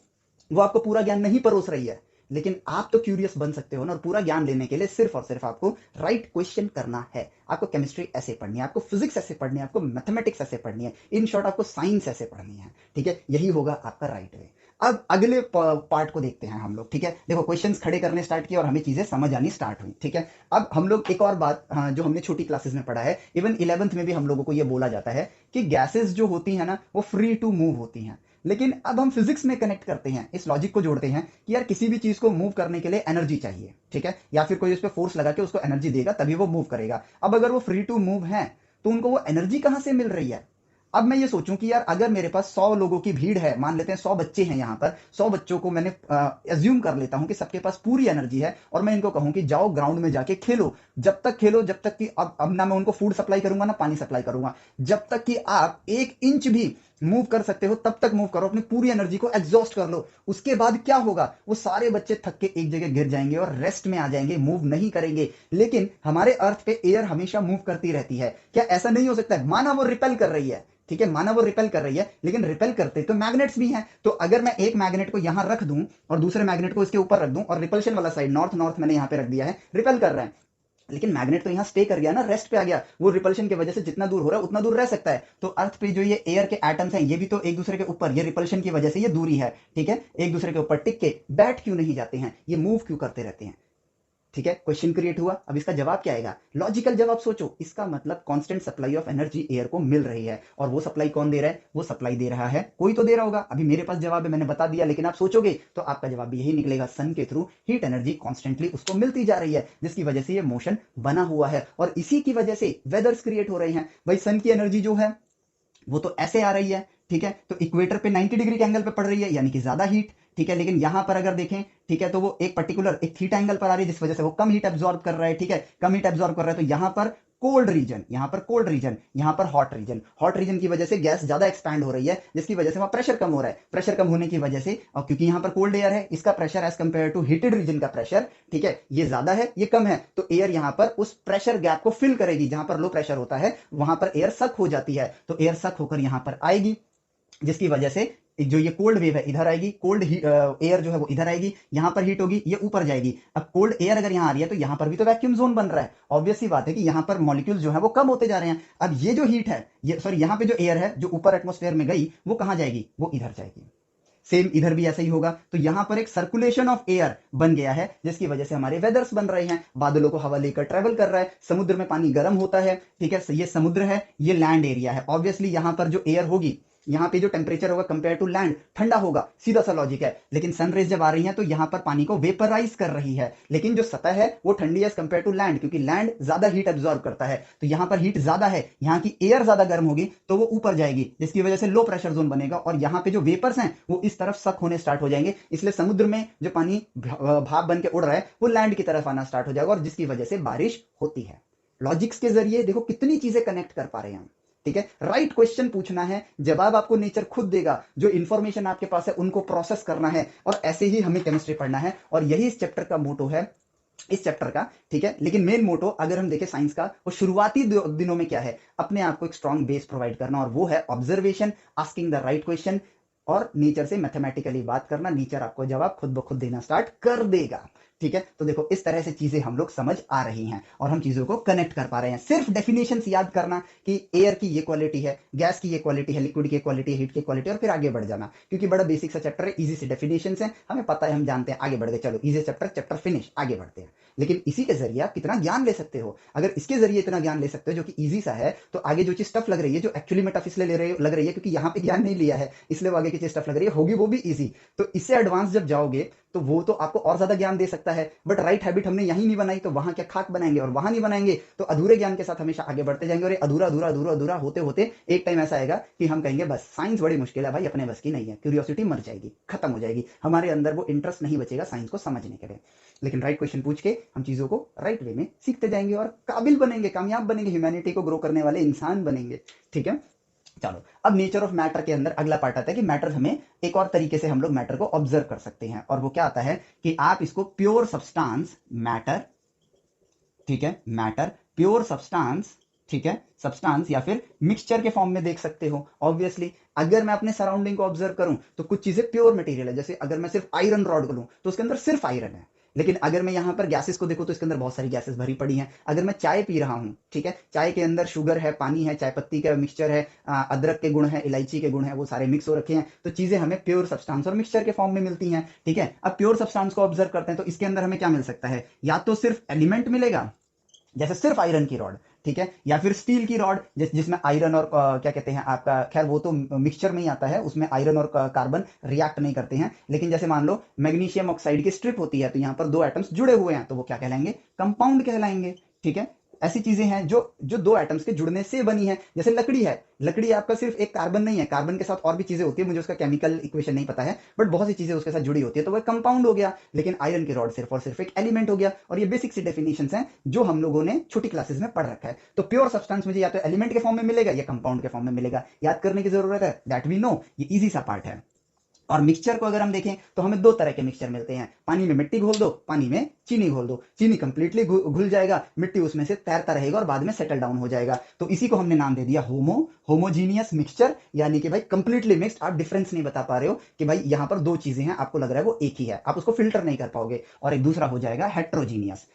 वो आपको पूरा ज्ञान नहीं परोस रही है, लेकिन आप तो क्यूरियस बन सकते हो ना, और पूरा ज्ञान लेने के लिए सिर्फ और सिर्फ आपको राइट क्वेश्चन करना है। आपको केमिस्ट्री ऐसे पढ़नी है, आपको फिजिक्स ऐसे पढ़नी है, आपको मैथमेटिक्स ऐसे पढ़नी है, इन शॉर्ट आपको साइंस ऐसे पढ़नी है, ठीक है, यही होगा आपका राइट वे। अब अगले पार्ट को देखते हैं हम लोग, ठीक है। देखो क्वेश्चंस खड़े करने स्टार्ट किए और हमें चीजें समझ आनी स्टार्ट हुई, ठीक है। अब हम लोग एक और बात, हाँ, जो हमने छोटी क्लासेस में पढ़ा है, इवन 11th में भी हम लोगों को यह बोला जाता है कि गैसेस जो होती है ना वो फ्री टू मूव होती हैं। लेकिन अब हम फिजिक्स में कनेक्ट करते हैं, इस लॉजिक को जोड़ते हैं कि यार किसी भी चीज को मूव करने के लिए एनर्जी चाहिए, ठीक है, या फिर कोई उस पर फोर्स लगा के उसको एनर्जी देगा तभी वो मूव करेगा। अब अगर वो फ्री टू मूव है तो उनको वो एनर्जी कहां से मिल रही है। अब मैं ये सोचूं कि यार अगर मेरे पास 100 लोगों की भीड़ है, मान लेते हैं 100 बच्चे हैं यहाँ पर, 100 बच्चों को मैंने एज्यूम कर लेता हूं कि सबके पास पूरी एनर्जी है, और मैं इनको कहूं कि जाओ ग्राउंड में जाके खेलो, जब तक खेलो जब तक कि अब ना मैं उनको फूड सप्लाई करूंगा ना पानी सप्लाई करूंगा, जब तक कि आप 1 इंच भी मूव कर सकते हो तब तक मूव करो, अपनी पूरी एनर्जी को एग्जॉस्ट कर लो। उसके बाद क्या होगा, वो सारे बच्चे थक के एक जगह गिर जाएंगे और रेस्ट में आ जाएंगे, मूव नहीं करेंगे। लेकिन हमारे अर्थ पे एयर हमेशा मूव करती रहती है। क्या ऐसा नहीं हो सकता है? माना वो रिपेल कर रही है, ठीक है, माना वो रिपेल कर रही है, लेकिन रिपेल करते तो मैग्नेट्स भी हैं। तो अगर मैं एक मैग्नेट को यहां रख दूं और दूसरे मैग्नेट को इसके ऊपर रख दूं, और रिपल्शन वाला साइड नॉर्थ नॉर्थ मैंने यहां पे रख दिया है, रिपेल कर रहा है, लेकिन मैग्नेट तो यहां स्टे कर गया ना, रेस्ट पे आ गया। वो रिपल्शन की वजह से जितना दूर हो रहा है उतना दूर रह सकता है। तो अर्थ पे जो ये एयर के एटम्स हैं, ये भी तो एक दूसरे के ऊपर, ये रिपल्शन की वजह से ये दूरी है, ठीक है, एक दूसरे के ऊपर टिक के बैठ क्यों नहीं जाते हैं, ये मूव क्यों करते रहते हैं? ठीक है, क्वेश्चन क्रिएट हुआ। अब इसका जवाब क्या आएगा? लॉजिकल जवाब सोचो। इसका मतलब constant supply of energy air को मिल रही है। और वो सप्लाई कौन दे रहा है? वो सप्लाई दे रहा है, कोई तो दे रहा होगा। अभी मेरे पास जवाब है, मैंने बता दिया, लेकिन आप सोचोगे तो आपका जवाब भी यही निकलेगा। सन के थ्रू हीट एनर्जी कॉन्स्टेंटली उसको मिलती जा रही है, जिसकी वजह से ये मोशन बना हुआ है, और इसी की वजह से वेदर्स क्रिएट हो रहे हैं। भाई सन की एनर्जी जो है वो तो ऐसे आ रही है, ठीक है, तो इक्वेटर पे 90 डिग्री के एंगल पे पड़ रही है, यानी कि ज्यादा हीट, ठीक है। लेकिन यहां पर अगर देखें, ठीक है, तो वो एक पर्टिकुलर एक थीटा एंगल पर आ रही है, जिस वजह से वो कम हीट एब्जॉर्ब कर रहा है, ठीक है, कम हीट एब्जॉर्ब कर रहा है। तो यहां पर कोल्ड रीजन, यहां पर कोल्ड रीजन, यहां पर हॉट रीजन, हॉट रीजन की वजह से गैस ज्यादा एक्सपैंड हो रही है, जिसकी वजह से वहां प्रेशर कम हो रहा है। प्रेशर कम होने की वजह से, और क्योंकि यहां पर कोल्ड एयर है, इसका pressure as compare to heated region का प्रेशर, ठीक है, ये ज्यादा है, ये कम है, तो एयर यहां पर उस प्रेशर गैप को फिल करेगी। जहां पर लो प्रेशर होता है वहां पर एयर सक हो जाती है, तो एयर सक होकर यहां पर आएगी, जिसकी वजह से जो ये कोल्ड वेव है इधर आएगी, कोल्ड एयर जो है वो इधर आएगी, यहां पर हीट होगी, ये ऊपर जाएगी। अब कोल्ड एयर अगर यहां आ रही है तो यहां पर भी तो वैक्यूम जोन बन रहा है। ऑब्वियस सी बात है कि यहां पर मॉलिक्यूल जो है वो कम होते जा रहे हैं। अब ये जो हीट है, ये सॉरी यहां पे जो एयर है जो ऊपर एटमॉस्फेयर में गई, वो कहां जाएगी? वो इधर जाएगी। सेम इधर भी ऐसा ही होगा। तो यहां पर एक सर्कुलेशन ऑफ एयर बन गया है, जिसकी वजह से हमारे वेदर्स बन रहे हैं। बादलों को हवा लेकर ट्रेवल कर रहा है, समुद्र में पानी गर्म होता है, ठीक है, ये समुद्र है, ये लैंड एरिया है। ऑब्वियसली यहां पर जो एयर होगी, यहाँ पे जो टेम्परेचर होगा कंपेयर टू लैंड ठंडा होगा, सीधा सा लॉजिक है। लेकिन सनरेज जब आ रही है तो यहाँ पर पानी को वेपराइज कर रही है, लेकिन जो सतह है वो ठंडी है कंपेयर टू लैंड, क्योंकि लैंड ज्यादा हीट एब्जॉर्ब करता है। तो यहाँ पर हीट ज्यादा है, यहाँ की एयर ज्यादा गर्म होगी, तो वो ऊपर जाएगी, जिसकी वजह से लो प्रेशर जोन बनेगा, और यहाँ पे जो वेपर्स हैं वो इस तरफ सक होने स्टार्ट हो जाएंगे। इसलिए समुद्र में जो पानी भाप बन के उड़ रहा है वो लैंड की तरफ आना स्टार्ट हो जाएगा, और जिसकी वजह से बारिश होती है। लॉजिक्स के जरिए देखो कितनी चीजें कनेक्ट कर पा रहे हैं हम, ठीक है। राइट क्वेश्चन पूछना है, जवाब आपको नेचर खुद देगा, जो इंफॉर्मेशन आपके पास है उनको प्रोसेस करना है, और ऐसे ही हमें केमिस्ट्री पढ़ना है। और यही इस चैप्टर का मोटो है, इस चैप्टर का, ठीक है। लेकिन मेन मोटो अगर हम देखें साइंस का, वो शुरुआती दिनों में क्या है? अपने आप को एक स्ट्रॉन्ग बेस प्रोवाइड करना, और वो है observation, asking the right question, और नेचर से मैथमेटिकली बात करना। नेचर आपको जवाब खुद ब खुद देना स्टार्ट कर देगा, ठीक है। तो देखो इस तरह से चीजें हम लोग समझ आ रही हैं, और हम चीजों को कनेक्ट कर पा रहे हैं। सिर्फ डेफिनेशंस याद करना कि एयर की ये क्वालिटी है, गैस की ये क्वालिटी है, लिक्विड की क्वालिटी, हीट की क्वालिटी, और फिर आगे बढ़ जाना, क्योंकि बड़ा बेसिक सा चैप्टर है, इजी से डेफिनेशंस है, हमें पता है, हम जानते हैं, आगे बढ़ गए, चलो इजी चैप्टर, चैप्टर फिनिश, आगे बढ़ते हैं। लेकिन इसी के जरिए आप कितना ज्ञान ले सकते हो। अगर इसके जरिए इतना ज्ञान ले सकते हो जो कि इजी सा है, तो आगे जो चीज टफ लग रही है, जो एक्चुअली में टफ इसलिए लग रही है क्योंकि यहाँ पे ज्ञान नहीं लिया है, इसलिए वो आगे की चीज टफ लग रही है, होगी वो भी इजी। तो इससे एडवांस जब जाओगे तो वो तो आपको और ज्यादा ज्ञान दे सकता है। बट राइट हैबिट हमने यहीं नहीं बनाई, तो वहां क्या खाक बनाएंगे, और वहां नहीं बनाएंगे तो अधूरे ज्ञान के साथ हमेशा आगे बढ़ते जाएंगे, और अधूरा अधूरा अधूरा अधूरा होते होते एक टाइम ऐसा आएगा कि हम कहेंगे बस साइंस बड़ी मुश्किल है भाई, अपने बस की नहीं है, क्यूरियोसिटी मर जाएगी, खत्म हो जाएगी, हमारे अंदर वो इंटरेस्ट नहीं बचेगा साइंस को समझने के लिए। लेकिन राइट क्वेश्चन पूछ के हम चीजों को राइट वे में सीखते जाएंगे, और काबिल बनेंगे, कामयाब बनेंगे, ह्यूमैनिटी को ग्रो करने वाले इंसान बनेंगे, ठीक है। चलो अब नेचर ऑफ मैटर के अंदर अगला पार्ट आता है कि मैटर, हमें एक और तरीके से हम लोग मैटर को ऑब्जर्व कर सकते हैं, और वो क्या आता है कि आप इसको प्योर सब्सटेंस मैटर, ठीक है, मैटर प्योर सब्सटेंस, ठीक है, सब्सटेंस या फिर मिक्सचर के फॉर्म में देख सकते हो। ऑब्वियसली अगर मैं अपने सराउंडिंग को ऑब्जर्व करूं तो कुछ चीजें प्योर मटेरियल है, जैसे अगर मैं सिर्फ आयरन रॉड को लूं तो उसके अंदर सिर्फ आयरन है। लेकिन अगर मैं यहां पर गैसेस को देखूं तो इसके अंदर बहुत सारी गैसेस भरी पड़ी हैं। अगर मैं चाय पी रहा हूं, ठीक है, चाय के अंदर शुगर है, पानी है, चाय पत्ती का मिक्सचर है, अदरक के गुण है, इलायची के गुण है, वो सारे मिक्स हो रखे हैं, तो चीजें हमें प्योर सब्सटेंस और मिक्सचर के फॉर्म में मिलती हैं, ठीक है। अब प्योर सब्सटेंस को ऑब्जर्व करते हैं तो इसके अंदर हमें क्या मिल सकता है? या तो सिर्फ एलिमेंट मिलेगा, जैसे सिर्फ आयरन की रॉड, ठीक है, या फिर स्टील की रॉड जिसमें आयरन और क्या कहते हैं आपका, खैर वो तो मिक्सचर में ही आता है, उसमें आयरन और कार्बन रिएक्ट नहीं करते हैं। लेकिन जैसे मान लो मैग्नीशियम ऑक्साइड की स्ट्रिप होती है, तो यहाँ पर दो एटम्स जुड़े हुए हैं, तो वो क्या कहलाएंगे? कंपाउंड कहलाएंगे, ठीक है। ऐसी चीजें हैं जो जो दो एटम्स के जुड़ने से बनी है। जैसे लकड़ी है, लकड़ी आपका सिर्फ एक कार्बन नहीं है, कार्बन के साथ और भी चीजें होती है, मुझे उसका केमिकल इक्वेशन नहीं पता है, बट बहुत सी चीजें उसके साथ जुड़ी होती है, तो वह कंपाउंड हो गया। लेकिन आयरन की रॉड सिर्फ और सिर्फ एक एलिमेंट हो गया। और ये बेसिक सी डेफिनेशन है जो हम लोगों ने छोटी क्लासेस में पढ़ रखा है। तो प्योर सब्सटेंस मुझे या तो एलिमेंट के फॉर्म में मिलेगा या कंपाउंड के फॉर्म में मिलेगा, याद करने की जरूरत है, दैट वी नो, ये इजी सा पार्ट है। और मिक्सचर को अगर हम देखें तो हमें दो तरह के मिक्सचर मिलते हैं, पानी में मिट्टी घोल दो, पानी में चीनी घोल दो, चीनी कंप्लीटली घुल जाएगा, मिट्टी उसमें से तैरता रहेगा और बाद में सेटल डाउन हो जाएगा। तो इसी को हमने नाम दे दिया होमोजीनियस मिक्सचर, यानी कि भाई कंप्लीटली मिक्स्ड। आप डिफरेंस नहीं बता पा रहे हो कि भाई यहां पर दो चीजें हैं, आपको लग रहा है वो एक ही है, आप उसको फिल्टर नहीं कर पाओगे। और एक दूसरा हो जाएगा हेट्रोजीनियस,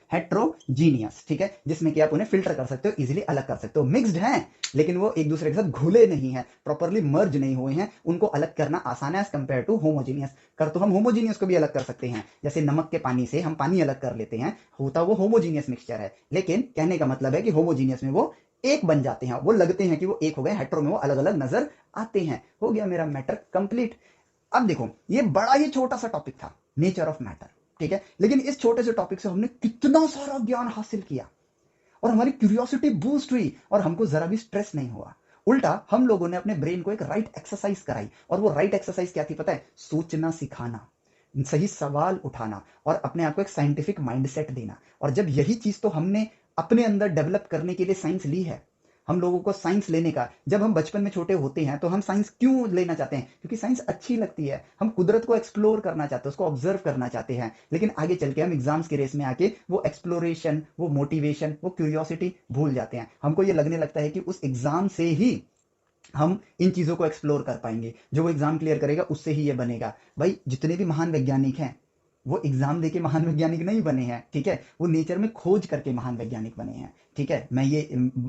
ठीक है, जिसमें कि आप उन्हें फिल्टर कर सकते हो, इजिली अलग कर सकते हो। मिक्स्ड है लेकिन वो एक दूसरे के साथ घुले नहीं है, प्रॉपरली मर्ज नहीं हुए हैं, उनको अलग करना आसान है एज कंपेयर टू होमोजीनियस। कर तो हम होमोजीनियस को भी अलग कर सकते हैं, जैसे नमक के पानी से हम पानी अलग कर लेते हैं, होता वो होमोजीनियस मिक्सचर है। लेकिन कहने का मतलब है कि होमोजीनियस में वो एक बन जाते हैं, वो लगते हैं कि वो एक हो गए, हेट्रो में वो अलग अलग नजर आते हैं। हो गया मेरा मैटर कंप्लीट। अब देखो, ये बड़ा ही छोटा सा टॉपिक था, नेचर ऑफ मैटर, ठीक है, लेकिन इस छोटे से टॉपिक से हमने कितना सारा ज्ञान हासिल किया और हमारी क्यूरियोसिटी बूस्ट हुई और हमको जरा भी स्ट्रेस नहीं हुआ। उल्टा हम लोगों ने अपने ब्रेन को एक राइट एक्सरसाइज कराई, और वो राइट एक्सरसाइज क्या थी पता है? सोचना सिखाना, सही सवाल उठाना और अपने आप को एक साइंटिफिक माइंडसेट देना। और जब यही चीज तो हमने अपने अंदर डेवलप करने के लिए साइंस ली है, हम लोगों को साइंस लेने का, जब हम बचपन में छोटे होते हैं तो हम साइंस क्यों लेना चाहते हैं? क्योंकि साइंस अच्छी लगती है, हम कुदरत को एक्सप्लोर करना चाहते हैं, उसको ऑब्जर्व करना चाहते हैं। लेकिन आगे चल के हम एग्जाम्स की रेस में आके वो एक्सप्लोरेशन, वो मोटिवेशन, वो क्यूरियोसिटी भूल जाते हैं। हमको ये लगने लगता है कि उस एग्जाम से ही हम इन चीजों को एक्सप्लोर कर पाएंगे, जो वो एग्जाम क्लियर करेगा उससे ही ये बनेगा। भाई जितने भी महान वैज्ञानिक हैं वो एग्जाम देके महान वैज्ञानिक नहीं बने हैं, ठीक है, वो नेचर में खोज करके महान वैज्ञानिक बने हैं, ठीक है। मैं ये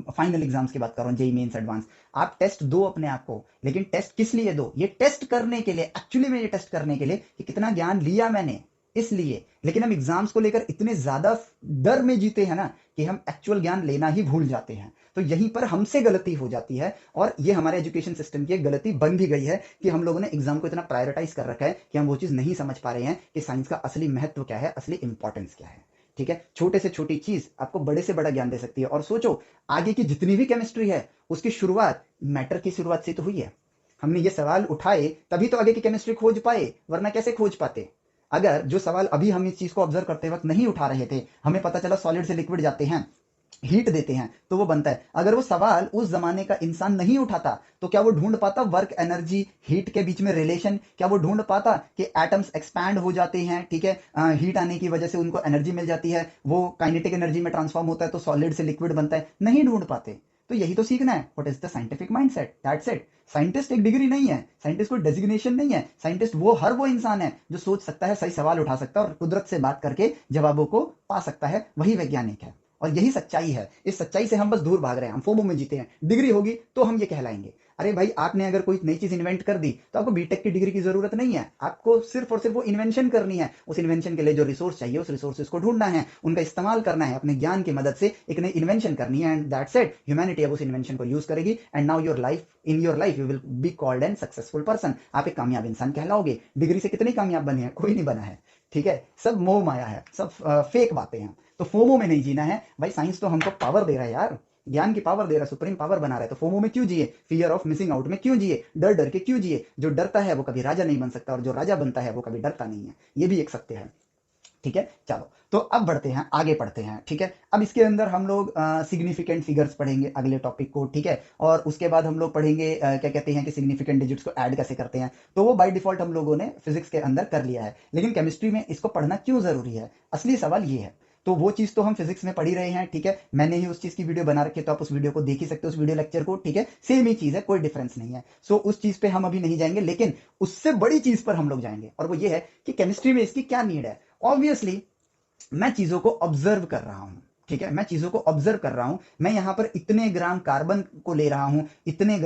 फाइनल एग्जाम्स की बात कर रहा हूँ, जेईई मेंस एडवांस। आप टेस्ट दो अपने आप को, लेकिन टेस्ट किस लिए दो? ये टेस्ट करने के लिए, एक्चुअली में ये टेस्ट करने के लिए कि कितना ज्ञान लिया मैंने, इसलिए। लेकिन हम एग्जाम्स को लेकर इतने ज्यादा डर में जीते हैं ना कि हम एक्चुअल ज्ञान लेना ही भूल जाते हैं। तो यहीं पर हमसे गलती हो जाती है, और ये हमारे एजुकेशन सिस्टम की एक गलती बन भी गई है कि हम लोगों ने एग्जाम को इतना प्रायोरिटाइज कर रखा है कि हम वो चीज नहीं समझ पा रहे हैं कि साइंस का असली महत्व क्या है, असली इंपॉर्टेंस क्या है, ठीक है। छोटे से छोटी चीज आपको बड़े से बड़ा ज्ञान दे सकती है। और सोचो, आगे की जितनी भी केमिस्ट्री है उसकी शुरुआत मैटर की शुरुआत से तो हुई है। हमने ये सवाल उठाए तभी तो आगे की केमिस्ट्री खोज पाए, वरना कैसे खोज पाते? अगर जो सवाल अभी हम इस चीज को ऑब्जर्व करते वक्त नहीं उठा रहे थे, हमें पता चला सॉलिड से लिक्विड जाते हैं, हीट देते हैं तो वो बनता है। अगर वो सवाल उस जमाने का इंसान नहीं उठाता तो क्या वो ढूंढ पाता वर्क एनर्जी हीट के बीच में रिलेशन? क्या वो ढूंढ पाता कि एटम्स एक्सपैंड हो जाते हैं, ठीक है, हीट आने की वजह से उनको एनर्जी मिल जाती है, वो काइनेटिक एनर्जी में ट्रांसफॉर्म होता है तो सॉलिड से लिक्विड बनता है? नहीं ढूंढ पाते। तो यही तो सीखना है, what is the scientific mindset, that's it. Scientist एक डिग्री नहीं है, साइंटिस्ट कोई डेजिग्नेशन नहीं है, साइंटिस्ट हर वो इंसान है जो सोच सकता है, सही सवाल उठा सकता है और कुदरत से बात करके जवाबों को पा सकता है, वही वैज्ञानिक है। और यही सच्चाई है, इस सच्चाई से हम बस दूर भाग रहे हैं, हम फोमो में जीते हैं। डिग्री होगी तो हम ये कहलाएंगे। अरे भाई, आपने अगर कोई नई चीज इन्वेंट कर दी तो आपको बीटेक की डिग्री की जरूरत नहीं है, आपको सिर्फ और सिर्फ वो इन्वेंशन करनी है। उस इन्वेंशन के लिए जो रिसोर्स चाहिए उस रिसोर्सेज को ढूंढना है, उनका इस्तेमाल करना है, अपने ज्ञान की मदद से एक नई इन्वेंशन करनी है, एंड दैट्स इट। ह्यूमैनिटी अब उस इन्वेंशन को यूज करेगी, and now in your life you will be called an successful person. आप एक कामयाब इंसान कहलाओगे। डिग्री से कितने कामयाब बने हैं? कोई नहीं बना है, ठीक है, सब मोह माया है, सब फेक बातें हैं। तो फोमो में नहीं जीना है भाई, साइंस तो हमको पावर दे रहा है यार, ज्ञान की पावर दे रहा है, सुप्रीम पावर बना रहा है। तो फोमो में क्यों जिए? फियर ऑफ मिसिंग आउट में क्यों जिए? डर डर के क्यों जिए? जो डरता है वो कभी राजा नहीं बन सकता, और जो राजा बनता है वो कभी डरता नहीं है। ये भी एक सत्य है, ठीक है। चलो, तो अब बढ़ते हैं, आगे पढ़ते हैं, ठीक है। अब इसके अंदर हम लोग सिग्निफिकेंट फिगर्स पढ़ेंगे अगले टॉपिक को, ठीक है। और उसके बाद हम लोग पढ़ेंगे क्या कहते हैं कि सिग्निफिकेंट डिजिट्स को ऐड कैसे करते हैं। तो वो बाय डिफॉल्ट हम लोगों ने फिजिक्स के अंदर कर लिया है, लेकिन केमिस्ट्री में इसको पढ़ना क्यों जरूरी है? असली सवाल ये है। तो वो चीज तो हम फिजिक्स में पढ़ ही रहे हैं, ठीक है, मैंने ही उस चीज की वीडियो बना रखी है, तो आप उस वीडियो को देख ही सकते हो, उस वीडियो लेक्चर को, ठीक है, सेम ही चीज है, कोई डिफरेंस नहीं है। सो उस चीज पे हम अभी नहीं जाएंगे, लेकिन उससे बड़ी चीज पर हम लोग जाएंगे, और वो ये है कि केमिस्ट्री में इसकी क्या नीड है। ऑब्वियसली मैं चीजों को ऑब्जर्व कर रहा हूं, ठीक है, मैं चीजों को ऑब्जर्व कर रहा हूं। मैं यहां पर इतने ग्राम कार्बन को ले रहा हूं, इतने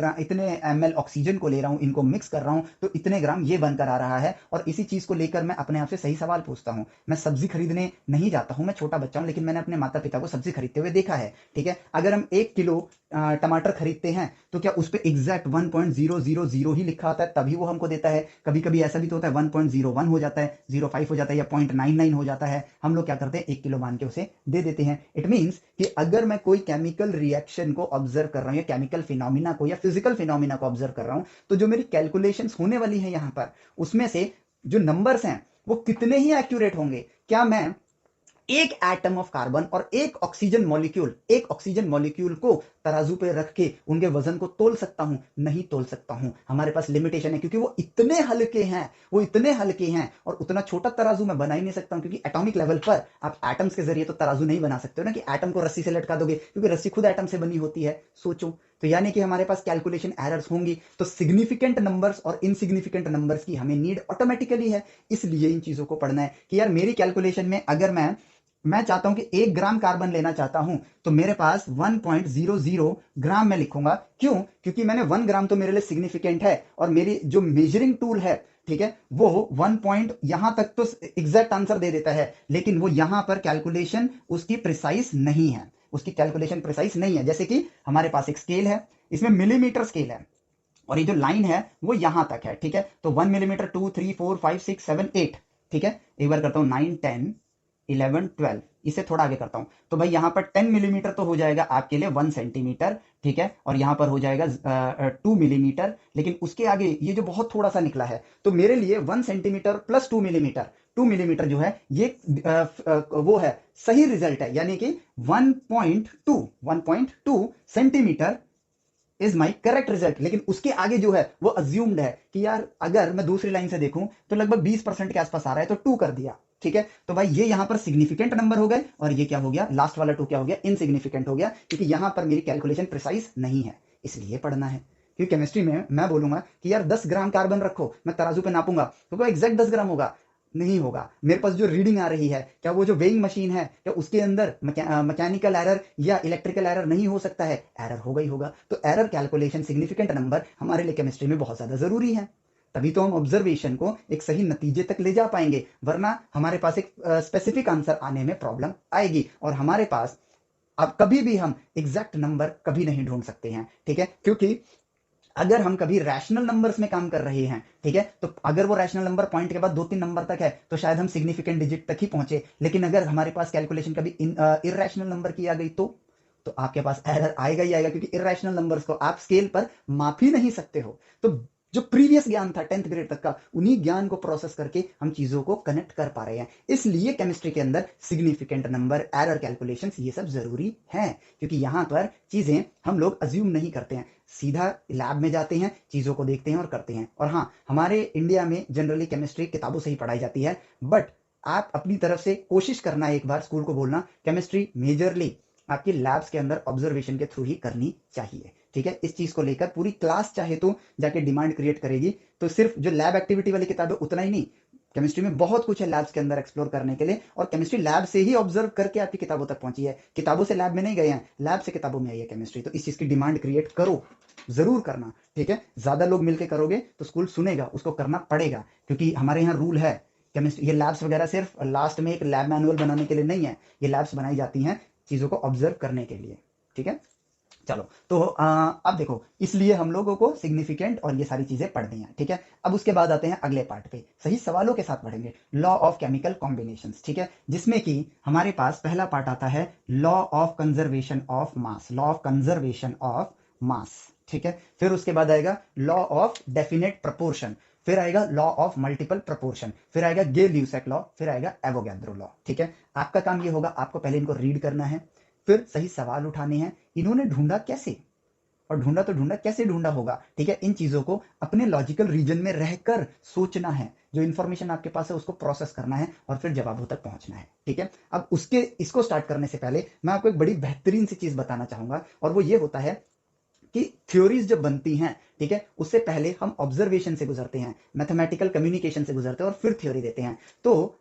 ml ऑक्सीजन को ले रहा हूं, इनको मिक्स कर रहा हूं, तो इतने ग्राम ये बनकर आ रहा है। और इसी चीज को लेकर मैं अपने आप से सही सवाल पूछता हूं। मैं सब्जी खरीदने नहीं जाता हूं, मैं छोटा बच्चा हूं, लेकिन मैंने अपने माता पिता को सब्जी खरीदते हुए देखा है, ठीक है। अगर हम 1 किलो टमाटर खरीदते हैं तो क्या उस पे एग्जैक्ट 1.000 ही लिखा होता है तभी वो हमको देता है? कभी कभी ऐसा भी तो होता है 1.01 हो जाता है, 05 हो जाता है, या 0.99 हो जाता है। हम लोग क्या करते हैं 1 किलो मान के उसे दे देते हैं। इट मीन्स कि अगर मैं कोई केमिकल रिएक्शन को ऑब्जर्व कर रहा हूं या केमिकल फिनोमिना को या फिजिकल फिनोमिना को ऑब्जर्व कर रहा हूं, तो जो मेरी कैलकुलेशंस होने वाली है यहां पर, उसमें से जो नंबर्स हैं वो कितने ही एक्यूरेट होंगे? क्या मैं एक एटम ऑफ कार्बन और एक ऑक्सीजन मॉलिक्यूल को तराजू पे रख के उनके वजन को तोल सकता हूं? नहीं तोल सकता हूं। हमारे पास लिमिटेशन है क्योंकि वो इतने हल्के हैं और उतना छोटा तराजू मैं बना ही नहीं सकता हूं, क्योंकि एटॉमिक लेवल पर आप एटम्स के जरिए तो तराजू नहीं बना सकते हो ना, कि एटम को रस्सी से लटका दोगे, क्योंकि रस्सी खुद एटम से बनी होती है। सोचो, तो यानी कि हमारे पास कैलकुलेशन एरर्स होंगी, तो सिग्निफिकेंट नंबर्स और इनसिग्निफिकेंट नंबर्स की हमें नीड ऑटोमेटिकली है। इसलिए इन चीजों को पढ़ना है कि यार मेरी कैलकुलेशन में अगर मैं चाहता हूं कि 1 ग्राम कार्बन लेना चाहता हूं, तो मेरे पास 1.00 ग्राम में लिखूंगा। क्यों? क्योंकि मैंने 1 ग्राम तो मेरे लिए सिग्निफिकेंट है, और मेरी जो मेजरिंग टूल है, ठीक है, वो 1 पॉइंट यहां तक तो एग्जैक्ट आंसर दे देता है, लेकिन वो यहां पर कैलकुलेशन उसकी प्रिसाइज नहीं है। जैसे कि हमारे पास एक स्केल है, इसमें मिलीमीटर स्केल है, और ये जो लाइन है वो यहां तक है, ठीक है। तो 1 मिलीमीटर, 2, 3, 4, 5, 6, 7, 8, ठीक है। एक बार करता हूं, 9, 10, 11, 12, इसे थोड़ा आगे करता हूं, तो भाई यहां पर 10 मिलीमीटर तो हो जाएगा आपके लिए 1 सेंटीमीटर, ठीक है, और यहां पर हो जाएगा 2 मिलीमीटर। लेकिन उसके आगे ये जो बहुत थोड़ा सा निकला है, तो मेरे लिए 1 सेंटीमीटर प्लस 2 मिलीमीटर जो है, ये वो है, सही रिजल्ट है। यानी कि 1.2 centimetre is my correct result. लेकिन उसके आगे जो है वो अज्यूम्ड है कि यार अगर मैं दूसरी लाइन से देखूं तो लगभग 20% के आसपास आ रहा है, तो 2 कर दिया, ठीक है। तो भाई ये यहां पर सिग्निफिकेंट नंबर हो गए, और ये क्या हो गया, लास्ट वाला 2 क्या हो गया, इनसिग्निफिकेंट हो गया, क्योंकि यहां पर मेरी कैलकुलेशन प्रिसाइज नहीं है। इसलिए पढ़ना है। क्योंकि केमिस्ट्री में मैं बोलूंगा कि यार 10 ग्राम कार्बन रखो, मैं तराजू पे नापूंगा, तो एग्जैक्ट 10 ग्राम होगा? नहीं होगा। मेरे पास जो रीडिंग आ रही है, क्या वो जो वेइंग मशीन है, क्या उसके अंदर मैकेनिकल एरर या इलेक्ट्रिकल एरर नहीं हो सकता है? एरर होगा ही होगा। तो एरर कैलकुलेशन, सिग्निफिकेंट नंबर हमारे लिए केमिस्ट्री में बहुत ज्यादा जरूरी है। तभी तो हम ऑब्जर्वेशन को एक सही नतीजे तक ले जा पाएंगे, वरना हमारे पास एक स्पेसिफिक आंसर आने में प्रॉब्लम आएगी, और हमारे पास अब कभी भी हम एग्जैक्ट नंबर कभी नहीं ढूंढ सकते हैं, ठीक है। क्योंकि अगर हम कभी रैशनल नंबर्स में काम कर रहे हैं, ठीक है, तो अगर वो रैशनल नंबर पॉइंट के बाद 2-3 नंबर तक है, तो शायद हम सिग्निफिकेंट डिजिट तक ही पहुंचे। लेकिन अगर हमारे पास कैलकुलेशन कभी इरैशनल नंबर की आ गई, तो आपके पास एरर आएगा ही आएगा, क्योंकि इरैशनल नंबर्स को आप स्केल पर माप ही नहीं सकते हो। तो जो प्रीवियस ज्ञान था 10th ग्रेड तक का, उन्हीं ज्ञान को प्रोसेस करके हम चीजों को कनेक्ट कर पा रहे हैं। इसलिए केमिस्ट्री के अंदर सिग्निफिकेंट नंबर, एरर कैलकुलेशंस, ये सब जरूरी है, क्योंकि यहां पर चीजें हम लोग अज्यूम नहीं करते हैं, सीधा लैब में जाते हैं, चीजों को देखते हैं और करते हैं। और हाँ, हमारे इंडिया में जनरली केमिस्ट्री किताबों से ही पढ़ाई जाती है, बट आप अपनी तरफ से कोशिश करना है, एक बार स्कूल को बोलना केमिस्ट्री मेजरली आपकी लैब्स के अंदर ऑब्जर्वेशन के थ्रू ही करनी चाहिए, ठीक है। इस चीज को लेकर पूरी क्लास चाहे तो जाके डिमांड क्रिएट करेगी। तो सिर्फ जो लैब एक्टिविटी वाली किताबें उतना ही नहीं, केमिस्ट्री में बहुत कुछ है लैब्स के अंदर एक्सप्लोर करने के लिए, और केमिस्ट्री लैब से ही ऑब्जर्व करके आपकी किताबों तक पहुंची है। किताबों से लैब में नहीं गए हैं, लैब से किताबों में आई है केमिस्ट्री। तो इस चीज की डिमांड क्रिएट करो, जरूर करना, ठीक है। ज्यादा लोग मिलकर करोगे तो स्कूल सुनेगा, उसको करना पड़ेगा, क्योंकि हमारे यहाँ रूल है केमिस्ट्री, ये लैब्स वगैरह सिर्फ लास्ट में एक लैब मैनुअल बनाने के लिए नहीं है, ये लैब्स बनाई जाती हैं चीजों को ऑब्जर्व करने के लिए, ठीक है। चलो, तो अब देखो, इसलिए हम लोगों को सिग्निफिकेंट और ये सारी चीजें पढ़नी है, ठीक है। अब उसके बाद आते हैं अगले पार्ट पे, सही सवालों के साथ पढ़ेंगे लॉ ऑफ केमिकल कॉम्बिनेशंस, ठीक है, जिसमें कि हमारे पास पहला पार्ट आता है लॉ ऑफ कंजर्वेशन ऑफ मास, ठीक है। फिर उसके बाद आएगा लॉ ऑफ डेफिनेट प्रपोर्शन, फिर आएगा लॉ ऑफ मल्टीपल प्रपोर्शन, फिर आएगा गे-ल्यूसेक लॉ, फिर आएगा एवोगैड्रो लॉ, ठीक है। आपका काम ये होगा, आपको पहले इनको रीड करना है, फिर सही सवाल उठाने हैं, इन्होंने ढूंढा कैसे, और ढूंढा कैसे ढूंढा होगा, ठीक है। इन चीजों को अपने लॉजिकल रीजन में रहकर सोचना है, जो इन्फॉर्मेशन आपके पास है उसको प्रोसेस करना है, और फिर जवाबों तक पहुंचना है, ठीक है। अब इसको स्टार्ट करने से पहले मैं आपको एक बड़ी बेहतरीन सी चीज बताना चाहूंगा, और वो ये होता है कि थ्योरीज जब बनती हैं, ठीक है, उससे पहले हम ऑब्जर्वेशन से गुजरते हैं, मैथमेटिकल कम्युनिकेशन से गुजरते हैं, और फिर थ्योरी देते हैं। तो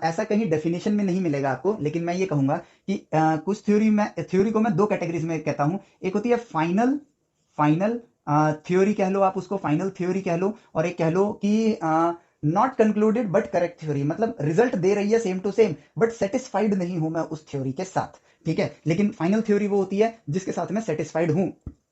ऐसा कहीं डेफिनेशन में नहीं मिलेगा आपको, लेकिन मैं ये कहूंगा कि कुछ थ्योरी को मैं 2 कैटेगरीज में कहता हूं। एक होती है फाइनल थ्योरी, कह लो आप उसको, फाइनल थ्योरी कह लो, और एक कह लो कि not concluded but correct theory, मतलब रिजल्ट दे रही है same to same, but satisfied नहीं हूं मैं उस थ्योरी के साथ, ठीक है। लेकिन फाइनल थ्योरी वो होती है जिसके साथ मैं सेटिस्फाइड हूं।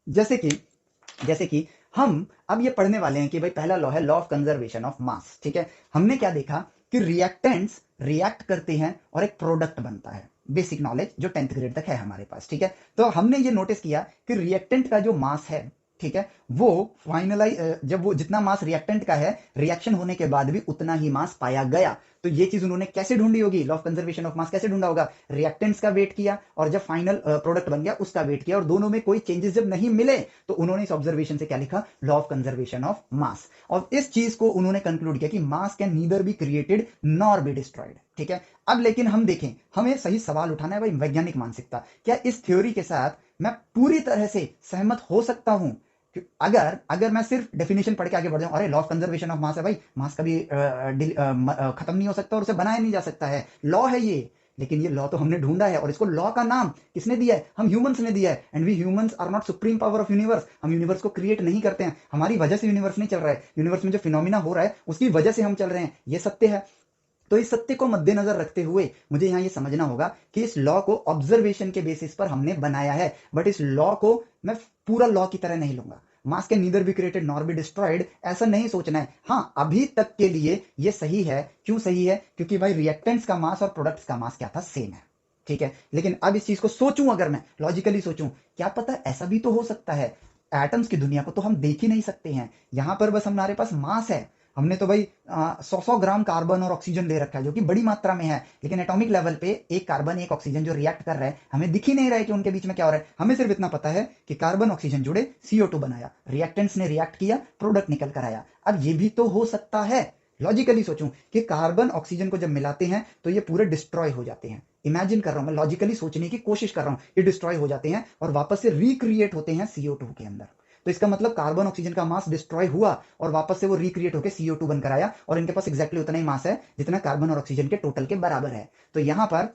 जैसे कि हम अब ये पढ़ने वाले हैं कि भाई पहला लॉ है लॉ ऑफ कंजर्वेशन ऑफ मास, ठीक है। हमने क्या देखा कि रिएक्टेंट्स रिएक्ट करते हैं और एक प्रोडक्ट बनता है, बेसिक नॉलेज जो 10th ग्रेड तक है हमारे पास, ठीक है। तो हमने ये नोटिस किया कि रिएक्टेंट का जो मास है, ठीक है, वो फाइनलाइज जब वो जितना मास रिएक्टेंट का है, रिएक्शन होने के बाद भी उतना ही मास पाया गया। तो ये चीज उन्होंने कैसे ढूंढी होगी, लॉ ऑफ कंजर्वेशन ऑफ मास कैसे ढूंढा होगा, रिएक्टेंट्स का वेट किया और जब फाइनल प्रोडक्ट बन गया उसका वेट किया, और दोनों में कोई चेंजेस जब नहीं मिले तो उन्होंने इस ऑब्जर्वेशन से क्या लिखा, लॉ ऑफ कंजर्वेशन ऑफ मास। और इस चीज को उन्होंने कंक्लूड किया कि मास can neither be created nor be destroyed, ठीक है। अब लेकिन हम देखें, हमें सही सवाल उठाना है भाई वैज्ञानिक मानसिकता, क्या इस थ्योरी के साथ मैं पूरी तरह से सहमत हो सकता हूं। अगर अगर मैं सिर्फ डेफिनेशन पढ़ के आगे बढ़ जाऊं, अरे लॉ ऑफ कंजर्वेशन ऑफ मास है भाई, मास कभी खत्म नहीं हो सकता और उसे बनाया नहीं जा सकता है, लॉ है ये। लेकिन ये लॉ तो हमने ढूंढा है और इसको लॉ का नाम किसने दिया है, हम ह्यूमंस ने दिया है। And we humans are not supreme power of universe, हम यूनिवर्स को क्रिएट नहीं करते हैं, हमारी वजह से यूनिवर्स नहीं चल रहा है, यूनिवर्स में जो फिनोमिना हो रहा है उसकी वजह से हम चल रहे हैं, ये सत्य है। तो इस सत्य को मद्देनजर रखते हुए मुझे यहां ये समझना होगा कि इस लॉ को ऑब्जर्वेशन के बेसिस पर हमने बनाया है, बट इस लॉ को मैं पूरा लॉ की तरह नहीं लूंगा। मास can neither be created nor be destroyed, ऐसा नहीं सोचना है। हाँ, अभी तक के लिए ये सही है। क्यों सही है, क्योंकि भाई रिएक्टेंट्स का मास और प्रोडक्ट्स का मास क्या था, सेम है, ठीक है। लेकिन अब इस चीज को सोचूं, अगर मैं लॉजिकली सोचूं, क्या पता ऐसा भी तो हो सकता है, एटम्स की दुनिया को तो हम देख ही नहीं सकते हैं, यहां पर बस हमारे पास मास है, हमने तो भाई 100 ग्राम कार्बन और ऑक्सीजन ले रखा है जो कि बड़ी मात्रा में है, लेकिन एटॉमिक लेवल पे एक कार्बन एक ऑक्सीजन जो रिएक्ट कर रहा है, हमें दिख ही नहीं रहा है कि उनके बीच में क्या हो रहा है। हमें सिर्फ इतना पता है कि कार्बन ऑक्सीजन जुड़े, CO2 बनाया, रिएक्टेंट्स ने रिएक्ट किया, प्रोडक्ट निकल कर आया। अब ये भी तो हो सकता है, लॉजिकली सोचूं कि कार्बन ऑक्सीजन को जब मिलाते हैं तो ये पूरे डिस्ट्रॉय हो जाते हैं। इमेजिन कर रहा हूं मैं, लॉजिकली सोचने की कोशिश कर रहा हूं, ये डिस्ट्रॉय हो जाते हैं और वापस से रिक्रिएट होते हैं CO2 के अंदर। तो इसका मतलब कार्बन ऑक्सीजन का मास डिस्ट्रॉय हुआ और वापस से वो रिक्रिएट होकर CO2 बनकर आया, और इनके पास एग्जैक्टली उतना ही मास है जितना कार्बन और ऑक्सीजन के टोटल के बराबर है। तो यहां पर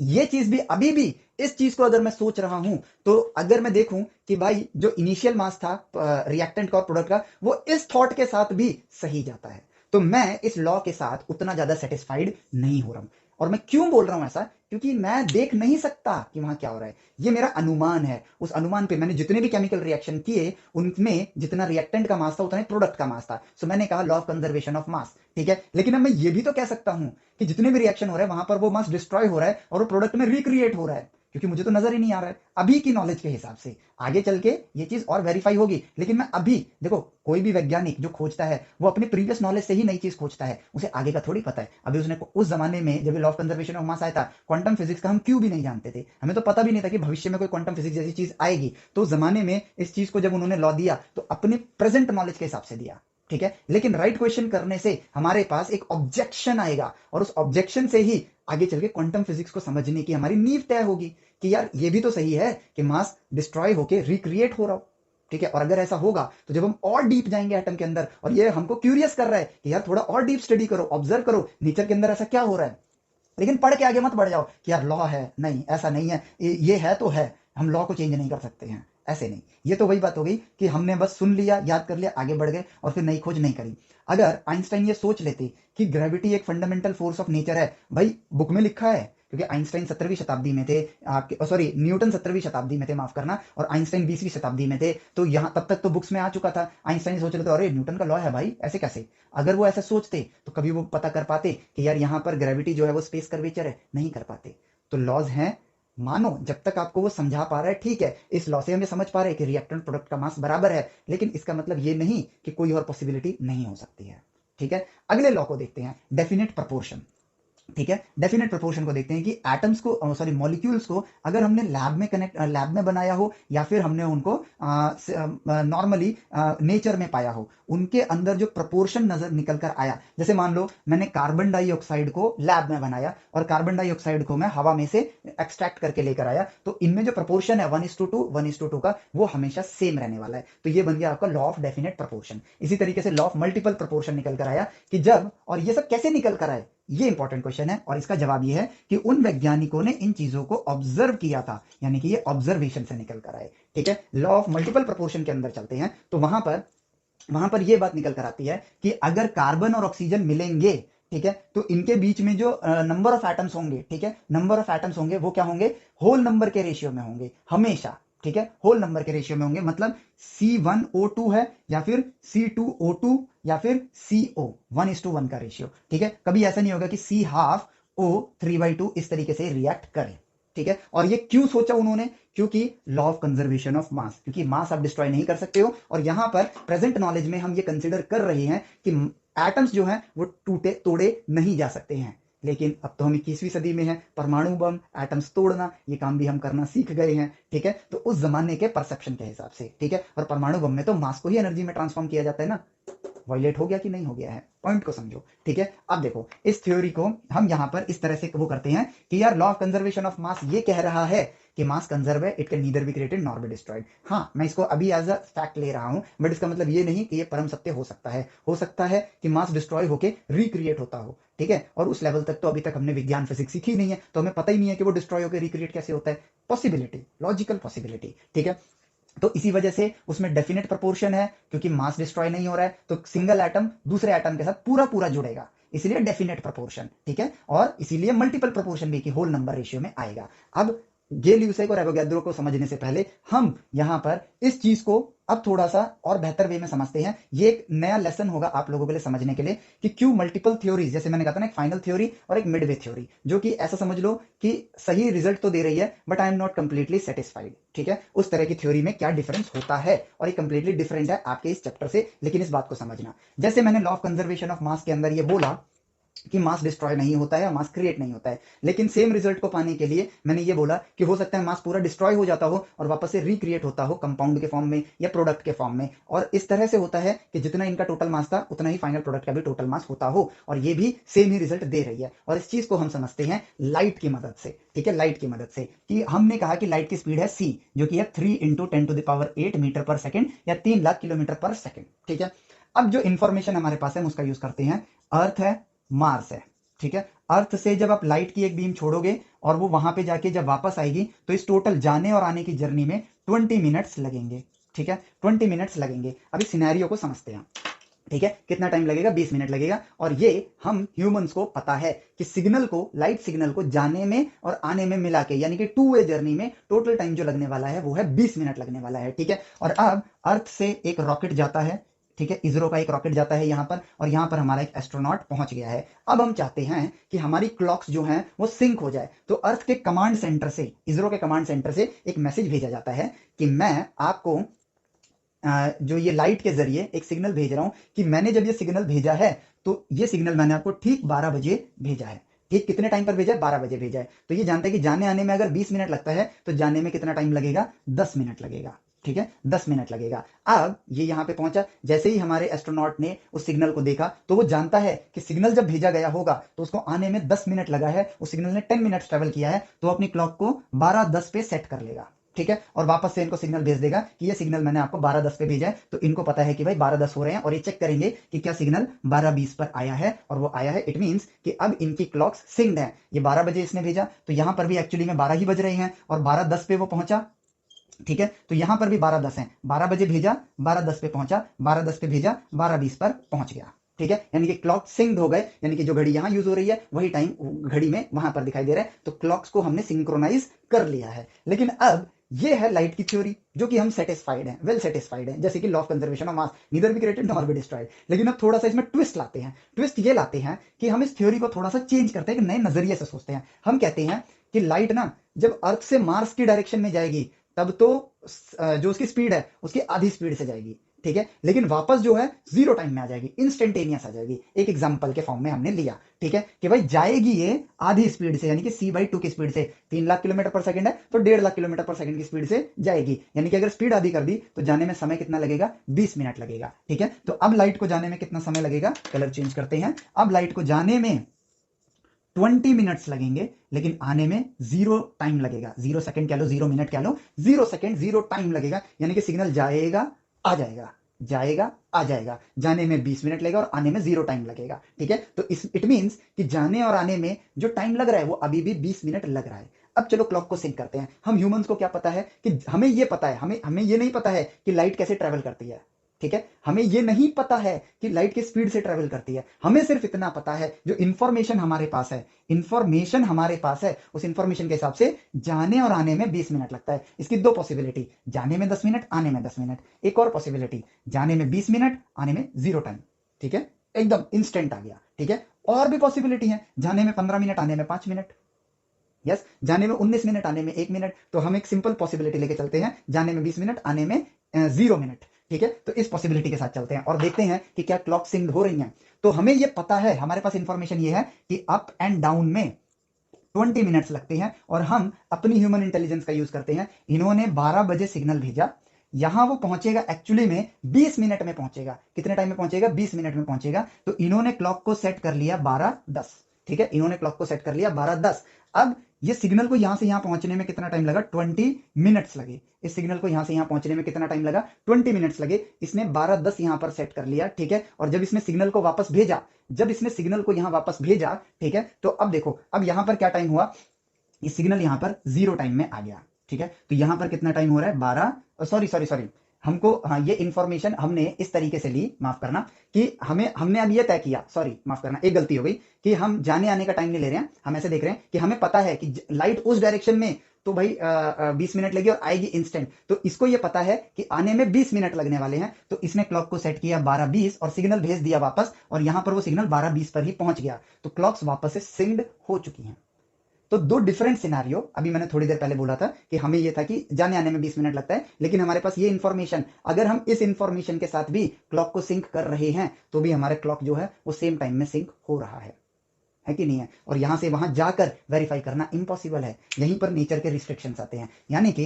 ये चीज भी, अभी भी इस चीज को अगर मैं सोच रहा हूं, तो अगर मैं देखूं कि भाई जो इनिशियल मास था रिएक्टेंट का और प्रोडक्ट का, वो इस थॉट के साथ भी सही जाता है, तो मैं इस लॉ के साथ उतना ज्यादा सेटिस्फाइड नहीं हो रहा हूं। और मैं क्यों बोल रहा हूं ऐसा, क्योंकि मैं देख नहीं सकता कि वहां क्या हो रहा है, ये मेरा अनुमान है। उस अनुमान पे मैंने जितने भी केमिकल रिएक्शन किए, उनमें जितना रिएक्टेंट का मास था उतना ही प्रोडक्ट का मास था, सो मैंने कहा लॉ ऑफ कंजर्वेशन ऑफ मास, ठीक है। लेकिन अब मैं ये भी तो कह सकता हूं कि जितने भी रिएक्शन हो रहे हैं वहां पर वो मास डिस्ट्रॉय हो रहा है और वो प्रोडक्ट में रिक्रिएट हो रहा है, क्योंकि मुझे तो नजर ही नहीं आ रहा है अभी की नॉलेज के हिसाब से। आगे चल के ये चीज और वेरीफाई होगी, लेकिन मैं अभी देखो, कोई भी वैज्ञानिक जो खोजता है वो अपने प्रीवियस नॉलेज से ही नई चीज खोजता है, उसे आगे का थोड़ी पता है। अभी उसने उस जमाने में जब लॉ ऑफ कंजर्वेशन ऑफ मास आया था, क्वांटम फिजिक्स का हम क्यों भी नहीं जानते थे, हमें तो पता भी नहीं था कि भविष्य में कोई क्वांटम फिजिक्स जैसी चीज आएगी। तो उस जमाने में इस चीज को जब उन्होंने लॉ दिया तो अपने प्रेजेंट नॉलेज के हिसाब से दिया, ठीक है। लेकिन राइट क्वेश्चन करने से हमारे पास एक ऑब्जेक्शन आएगा और उस ऑब्जेक्शन से ही आगे चल के क्वांटम फिजिक्स को समझने की हमारी नींव तय होगी कि यार ये भी तो सही है कि मास डिस्ट्रॉय होके रिक्रिएट हो रहा हो, ठीक है। और अगर ऐसा होगा तो जब हम और डीप जाएंगे एटम के अंदर, और ये हमको क्यूरियस कर रहा है कि यार थोड़ा और डीप स्टडी करो, ऑब्जर्व करो नेचर के अंदर ऐसा क्या हो रहा है, लेकिन पढ़ के आगे मत बढ़ जाओ कि यार लॉ है, नहीं ऐसा नहीं है, ये है तो है, हम लॉ को चेंज नहीं कर सकते हैं, ऐसे नहीं। ये तो वही बात हो गई कि हमने बस सुन लिया, याद कर लिया, आगे बढ़ गए और फिर नई खोज नहीं करी। अगर आइंस्टाइन ये सोच लेते कि ग्रेविटी एक फंडामेंटल फोर्स ऑफ नेचर है, भाई बुक में लिखा है, क्योंकि आइंस्टाइन 17वीं शताब्दी में थे, सॉरी न्यूटन 17वीं शताब्दी में थे, माफ करना, और आइंस्टाइन 20वीं शताब्दी में थे, तो यहाँ तब तक तो बुक्स में आ चुका था। आइंस्टाइन सोच रहे थे अरे न्यूटन का लॉ है भाई, ऐसे कैसे। अगर वो ऐसा सोचते तो कभी वो पता कर पाते कि यार यहाँ पर ग्रेविटी जो है वो स्पेस कर्वेचर है, नहीं कर पाते। तो लॉज हैं, मानो जब तक आपको वो समझा पा रहा है, ठीक है, इस लॉ से हम ये समझ पा रहे हैं कि रिएक्टेंट प्रोडक्ट का मास बराबर है, लेकिन इसका मतलब ये नहीं कि कोई और पॉसिबिलिटी नहीं हो सकती है, ठीक है। अगले लॉ को देखते हैं, डेफिनेट प्रपोर्शन, ठीक है। डेफिनेट प्रोपोर्शन को देखते हैं कि एटम्स को, सॉरी मॉलिक्यूल्स को, अगर हमने लैब में बनाया हो या फिर हमने उनको नॉर्मली नेचर में पाया हो, उनके अंदर जो प्रोपोर्शन नजर निकल कर आया, जैसे मान लो मैंने कार्बन डाइऑक्साइड को लैब में बनाया और कार्बन डाइऑक्साइड को मैं हवा में से एक्सट्रैक्ट करके लेकर आया, तो इनमें जो प्रोपोर्शन है 1:2 का, वो हमेशा सेम रहने वाला है। तो ये बन गया आपका लॉ ऑफ डेफिनेट प्रोपोर्शन। इसी तरीके से लॉ ऑफ मल्टीपल प्रोपोर्शन निकल कर आया कि जब, और ये सब कैसे निकल कर आए, ये इंपॉर्टेंट क्वेश्चन है, और इसका जवाब ये है कि उन वैज्ञानिकों ने इन चीजों को ऑब्जर्व किया था, यानी कि ये ऑब्जर्वेशन से निकल कर आए, ठीक है। लॉ ऑफ मल्टीपल प्रोपोर्शन के अंदर चलते हैं तो वहां पर वहां पर यह बात निकल कर आती है कि अगर कार्बन और ऑक्सीजन मिलेंगे, ठीक है, तो इनके बीच में जो नंबर ऑफ एटम्स होंगे, ठीक है, नंबर ऑफ एटम्स होंगे वो क्या होंगे, होल नंबर के रेशियो में होंगे हमेशा, ठीक है, होल नंबर के रेशियो में होंगे। मतलब C1O2 है या फिर C2O2 या फिर CO 1:1 का रेशियो, ठीक है। कभी ऐसा नहीं होगा कि C ½O 3/2 इस तरीके से रिएक्ट करे, ठीक है। और ये क्यों सोचा उन्होंने, क्योंकि लॉ ऑफ कंजर्वेशन ऑफ मास, क्योंकि मास आप डिस्ट्रॉय नहीं कर सकते हो। और यहां पर प्रेजेंट नॉलेज में हम ये कंसिडर कर रहे हैं कि एटम्स जो हैं वो टूटे तोड़े नहीं जा सकते हैं। लेकिन अब तो हम 21वीं सदी में हैं, परमाणु बम, एटम्स तोड़ना, ये काम भी हम करना सीख गए हैं, ठीक है। तो उस जमाने के परसेप्शन के हिसाब से, ठीक है, और परमाणु बम में तो मास को ही एनर्जी में ट्रांसफॉर्म किया जाता है ना। वायलेट हो गया कि नहीं हो गया है, पॉइंट को समझो, ठीक है। अब देखो इस थ्योरी को हम यहां पर इस तरह से वो करते हैं कि यार लॉ ऑफ कंजर्वेशन ऑफ मास ये कह रहा है कि मास कंजर्व है, it can neither be created nor be destroyed. हाँ, मैं इसको अभी एज अ फैक्ट ले रहा हूं, बट इसका मतलब ये नहीं कि ये परम सत्य हो सकता है। हो सकता है कि मास डिस्ट्रॉय होकर रिक्रिएट होता हो, ठीक है। और उस लेवल तक तो अभी तक हमने विज्ञान फिजिक्स सीखी नहीं है, तो हमें पता ही नहीं है कि वो डिस्ट्रॉय होकर रिक्रिएट कैसे होता है। पॉसिबिलिटी, लॉजिकल पॉसिबिलिटी, ठीक है। तो इसी वजह से उसमें डेफिनेट प्रोपोर्शन है, क्योंकि मास डिस्ट्रॉय नहीं हो रहा है, तो सिंगल एटम दूसरे एटम के साथ पूरा पूरा जुड़ेगा, इसीलिए डेफिनेट प्रोपोर्शन, ठीक है। और इसीलिए मल्टीपल प्रोपोर्शन भी कि होल नंबर रेशियो में आएगा। अब गेल-ल्यूसेक और एवोगैड्रो को समझने से पहले हम यहां पर इस चीज को अब थोड़ा सा और बेहतर वे में समझते हैं। ये एक नया लेसन होगा आप लोगों के लिए समझने के लिए कि क्यों मल्टीपल थ्योरीज, जैसे मैंने कहा था ना, एक फाइनल थ्योरी और एक मिडवे थ्योरी, जो कि ऐसा समझ लो कि सही रिजल्ट तो दे रही है but I am not completely satisfied, ठीक है। उस तरह की थ्योरी में क्या डिफरेंस होता है, और ये कंप्लीटली डिफरेंट है आपके इस चैप्टर से। लेकिन इस बात को समझना, जैसे मैंने लॉ ऑफ कंजर्वेशन ऑफ मास के अंदर ये बोला कि मास डिस्ट्रॉय नहीं होता है, मास क्रिएट नहीं होता है, लेकिन सेम रिजल्ट को पाने के लिए मैंने ये बोला कि हो सकता है मास पूरा डिस्ट्रॉय हो जाता हो और वापस से रिक्रिएट होता हो कंपाउंड के फॉर्म में या प्रोडक्ट के फॉर्म में। और इस तरह से होता है कि जितना इनका टोटल मास था उतना ही फाइनल प्रोडक्ट का भी टोटल मास होता हो, और ये भी सेम ही रिजल्ट दे रही है। और इस चीज को हम समझते हैं लाइट की मदद से, ठीक है, लाइट की मदद से। कि हमने कहा कि लाइट की स्पीड है c, जो कि है 3 × 10⁸ मीटर पर सेकेंड या 3 लाख किलोमीटर पर सेकेंड, ठीक है। अब जो इंफॉर्मेशन हमारे पास है हम उसका यूज करते हैं। अर्थ है, मार्स है, ठीक है। अर्थ से जब आप लाइट की एक बीम छोड़ोगे और वो वहां पे जाके जब वापस आएगी, तो इस टोटल जाने और आने की जर्नी में 20 मिनट्स लगेंगे, ठीक है, 20 मिनट्स लगेंगे। अभी सिनेरियो को समझते हैं, ठीक है। कितना टाइम लगेगा, 20 मिनट लगेगा। और ये हम ह्यूमंस को पता है कि सिग्नल को, लाइट सिग्नल को जाने में और आने में मिला के, यानी कि 2 वे जर्नी में टोटल टाइम जो लगने वाला है वो है 20 मिनट लगने वाला है, ठीक है। और अब अर्थ से एक रॉकेट जाता है, ठीक है, इसरो का एक रॉकेट जाता है यहां पर, और यहां पर हमारा एक एस्ट्रोनॉट पहुंच गया है। अब हम चाहते हैं कि हमारी क्लॉक्स जो हैं वो सिंक हो जाए, तो अर्थ के कमांड सेंटर से, इसरो के कमांड सेंटर से एक मैसेज भेजा जाता है कि मैं आपको जो ये लाइट के जरिए एक सिग्नल भेज रहा हूं, कि मैंने जब ये सिग्नल भेजा है तो ये सिग्नल मैंने आपको ठीक 12 बजे भेजा है। ठीक कितने टाइम पर भेजा है, 12 बजे भेजा है। तो ये जानते हैं कि जाने आने में अगर 20 मिनट लगता है तो जाने में कितना टाइम लगेगा, 10 मिनट लगेगा, ठीक है, 10 मिनट लगेगा। अब ये यहां पे पहुंचा, जैसे ही हमारे एस्ट्रोनॉट ने उस सिग्नल को देखा तो वो जानता है कि सिग्नल जब भेजा गया होगा तो उसको आने में 10 मिनट लगा है, उस सिग्नल ने 10 मिनट्स ट्रेवल किया है, तो अपनी क्लॉक को 12:10 पे सेट कर लेगा, ठीक है। और वापस से इनको सिग्नल भेज देगा कि ये सिग्नल मैंने आपको 12:10 पे भेजा है। तो इनको पता है कि भाई 12:10 हो रहे हैं, और ये चेक करेंगे कि क्या सिग्नल 12:20 पर आया है, और वो आया है। इट मींस कि अब इनकी क्लॉक्स सिंक्ड है। ये 12 बजे इसने भेजा, तो यहां पर भी एक्चुअली में 12 ही बज रहे हैं, और 12:10 पे वो पहुंचा, ठीक है। तो यहां पर भी 12:10 है, 12 बजे भेजा, 12:10 पे पहुंचा, 12:10 पे भेजा, 12:20 पर पहुंच गया, ठीक है। यानी कि क्लॉक सिंक्ड हो गए, यानी कि जो घड़ी यहां यूज हो रही है वही टाइम घड़ी में वहां पर दिखाई दे रहा है। तो क्लॉक्स को हमने सिंक्रोनाइज कर लिया है। लेकिन अब ये है लाइट की थ्योरी, जो कि हम सेटिस्फाइड हैं, वेल सेटिस्फाइड हैं, जैसे कि law of conservation of mass, neither be created nor be destroyed. लेकिन अब थोड़ा सा इसमें ट्विस्ट लाते हैं। ट्विस्ट ये लाते हैं कि हम इस थ्योरी को थोड़ा सा चेंज करते हैं, कि नए नजरिए से सोचते हैं। हम कहते हैं कि लाइट ना जब अर्थ से मार्स की डायरेक्शन में जाएगी तब तो जो उसकी स्पीड है उसकी आधी स्पीड से जाएगी, ठीक है। लेकिन वापस जो है 0 टाइम में आ जाएगी, इंस्टेंटेनियस आ जाएगी। एक एग्जांपल के फॉर्म में हमने लिया, ठीक है, कि भाई जाएगी ये आधी स्पीड से, यानी कि c/2 की स्पीड से। 3 लाख किलोमीटर पर सेकंड है तो 1.5 लाख किलोमीटर पर सेकंड की स्पीड से जाएगी। यानी कि अगर स्पीड आधी कर दी तो जाने में समय कितना लगेगा, 20 मिनट लगेगा, ठीक है। तो अब लाइट को जाने में कितना समय लगेगा, कलर चेंज करते हैं। अब लाइट को जाने में 20 मिनट्स लगेंगे, लेकिन आने में 0 टाइम लगेगा। 0 सेकंड कह लो, 0 मिनट कह लो, 0 सेकंड 0 टाइम लगेगा। यानी कि सिग्नल जाएगा आ जाएगा, जाएगा आ जाएगा, जाने में 20 मिनट लगेगा और आने में 0 टाइम लगेगा, ठीक है। तो इट मींस कि जाने और आने में जो टाइम लग रहा है वो अभी भी 20 मिनट लग रहा है। अब चलो क्लॉक को सिंक करते हैं। हम ह्यूमंस को क्या पता है कि हमें ये पता है, हमें ये नहीं पता है कि लाइट कैसे ट्रेवल करती है। ठीक है, हमें ये नहीं पता है कि लाइट किस स्पीड से ट्रेवल करती है, हमें सिर्फ इतना पता है जो इंफॉर्मेशन हमारे पास है, इंफॉर्मेशन हमारे पास है, उस इंफॉर्मेशन के हिसाब से जाने और आने में 20 मिनट लगता है। इसकी दो पॉसिबिलिटी, जाने में 10 मिनट, आने में 10 मिनट। एक और पॉसिबिलिटी, जाने में 20 मिनट, आने में 0 टाइम। ठीक है, एकदम इंस्टेंट आ गया। ठीक है, और भी पॉसिबिलिटी है, जाने में 15 मिनट, आने में 5 मिनट। यस, जाने में 19 मिनट, आने में 1 मिनट। तो हम एक सिंपल पॉसिबिलिटी लेके चलते हैं, जाने में 20 मिनट, आने में 0 मिनट। ठीक है, तो इस पॉसिबिलिटी के साथ चलते हैं और देखते हैं कि क्या क्लॉक सिंक हो रही हैं। तो हमें ये पता है, हमारे पास इंफॉर्मेशन ये है कि अप एंड डाउन में 20 मिनट्स लगते हैं और हम अपनी ह्यूमन इंटेलिजेंस का यूज करते हैं। इन्होंने 12 बजे सिग्नल भेजा, यहां वो पहुंचेगा एक्चुअली में 20 मिनट में पहुंचेगा। कितने टाइम में पहुंचेगा? 20 मिनट में पहुंचेगा। तो इन्होंने क्लॉक को सेट कर लिया 12:10। ठीक है, इन्होंने क्लॉक को सेट कर लिया 12:10। अब ये सिग्नल को यहां से यहां पहुंचने में कितना टाइम लगा? 20 मिनट्स लगे। इस सिग्नल को यहां से यहां पहुंचने में कितना टाइम लगा? 20 मिनट्स लगे। इसने 12:10 यहां पर सेट कर लिया। ठीक है, और जब इसने सिग्नल को वापस भेजा, जब इसने सिग्नल को यहां वापस भेजा, ठीक है, तो अब देखो, अब यहां पर क्या टाइम हुआ? ये सिग्नल यहां पर 0 टाइम में आ गया। ठीक है, तो यहां पर कितना टाइम हो रहा है? 12, सॉरी, हमको, हाँ, ये इंफॉर्मेशन हमने इस तरीके से ली, माफ करना, कि हमने अब ये तय किया, सॉरी माफ करना, एक गलती हो गई, कि हम जाने आने का टाइम नहीं ले रहे हैं। हम ऐसे देख रहे हैं कि हमें पता है कि लाइट उस डायरेक्शन में तो भाई 20 मिनट लगी और आएगी इंस्टेंट। तो इसको ये पता है कि आने में 20 मिनट लगने वाले हैं। तो इसने क्लॉक को सेट किया 12:20 और सिग्नल भेज दिया वापस, और यहां पर वो सिग्नल 12:20 पर ही पहुंच गया। तो क्लॉक्स वापस से सिंक्ड हो चुकी हैं। तो दो डिफरेंट सिनारियो, अभी मैंने थोड़ी देर पहले बोला था कि हमें यह था कि जाने आने में 20 मिनट लगता है, लेकिन हमारे पास ये इंफॉर्मेशन, अगर हम इस इंफॉर्मेशन के साथ भी क्लॉक को सिंक कर रहे हैं तो भी हमारे क्लॉक जो है वो सेम टाइम में सिंक हो रहा है कि नहीं है? और यहां से वहां जाकर वेरीफाई करना इम्पॉसिबल है। यहीं पर नेचर के रिस्ट्रिक्शंस आते हैं। यानी कि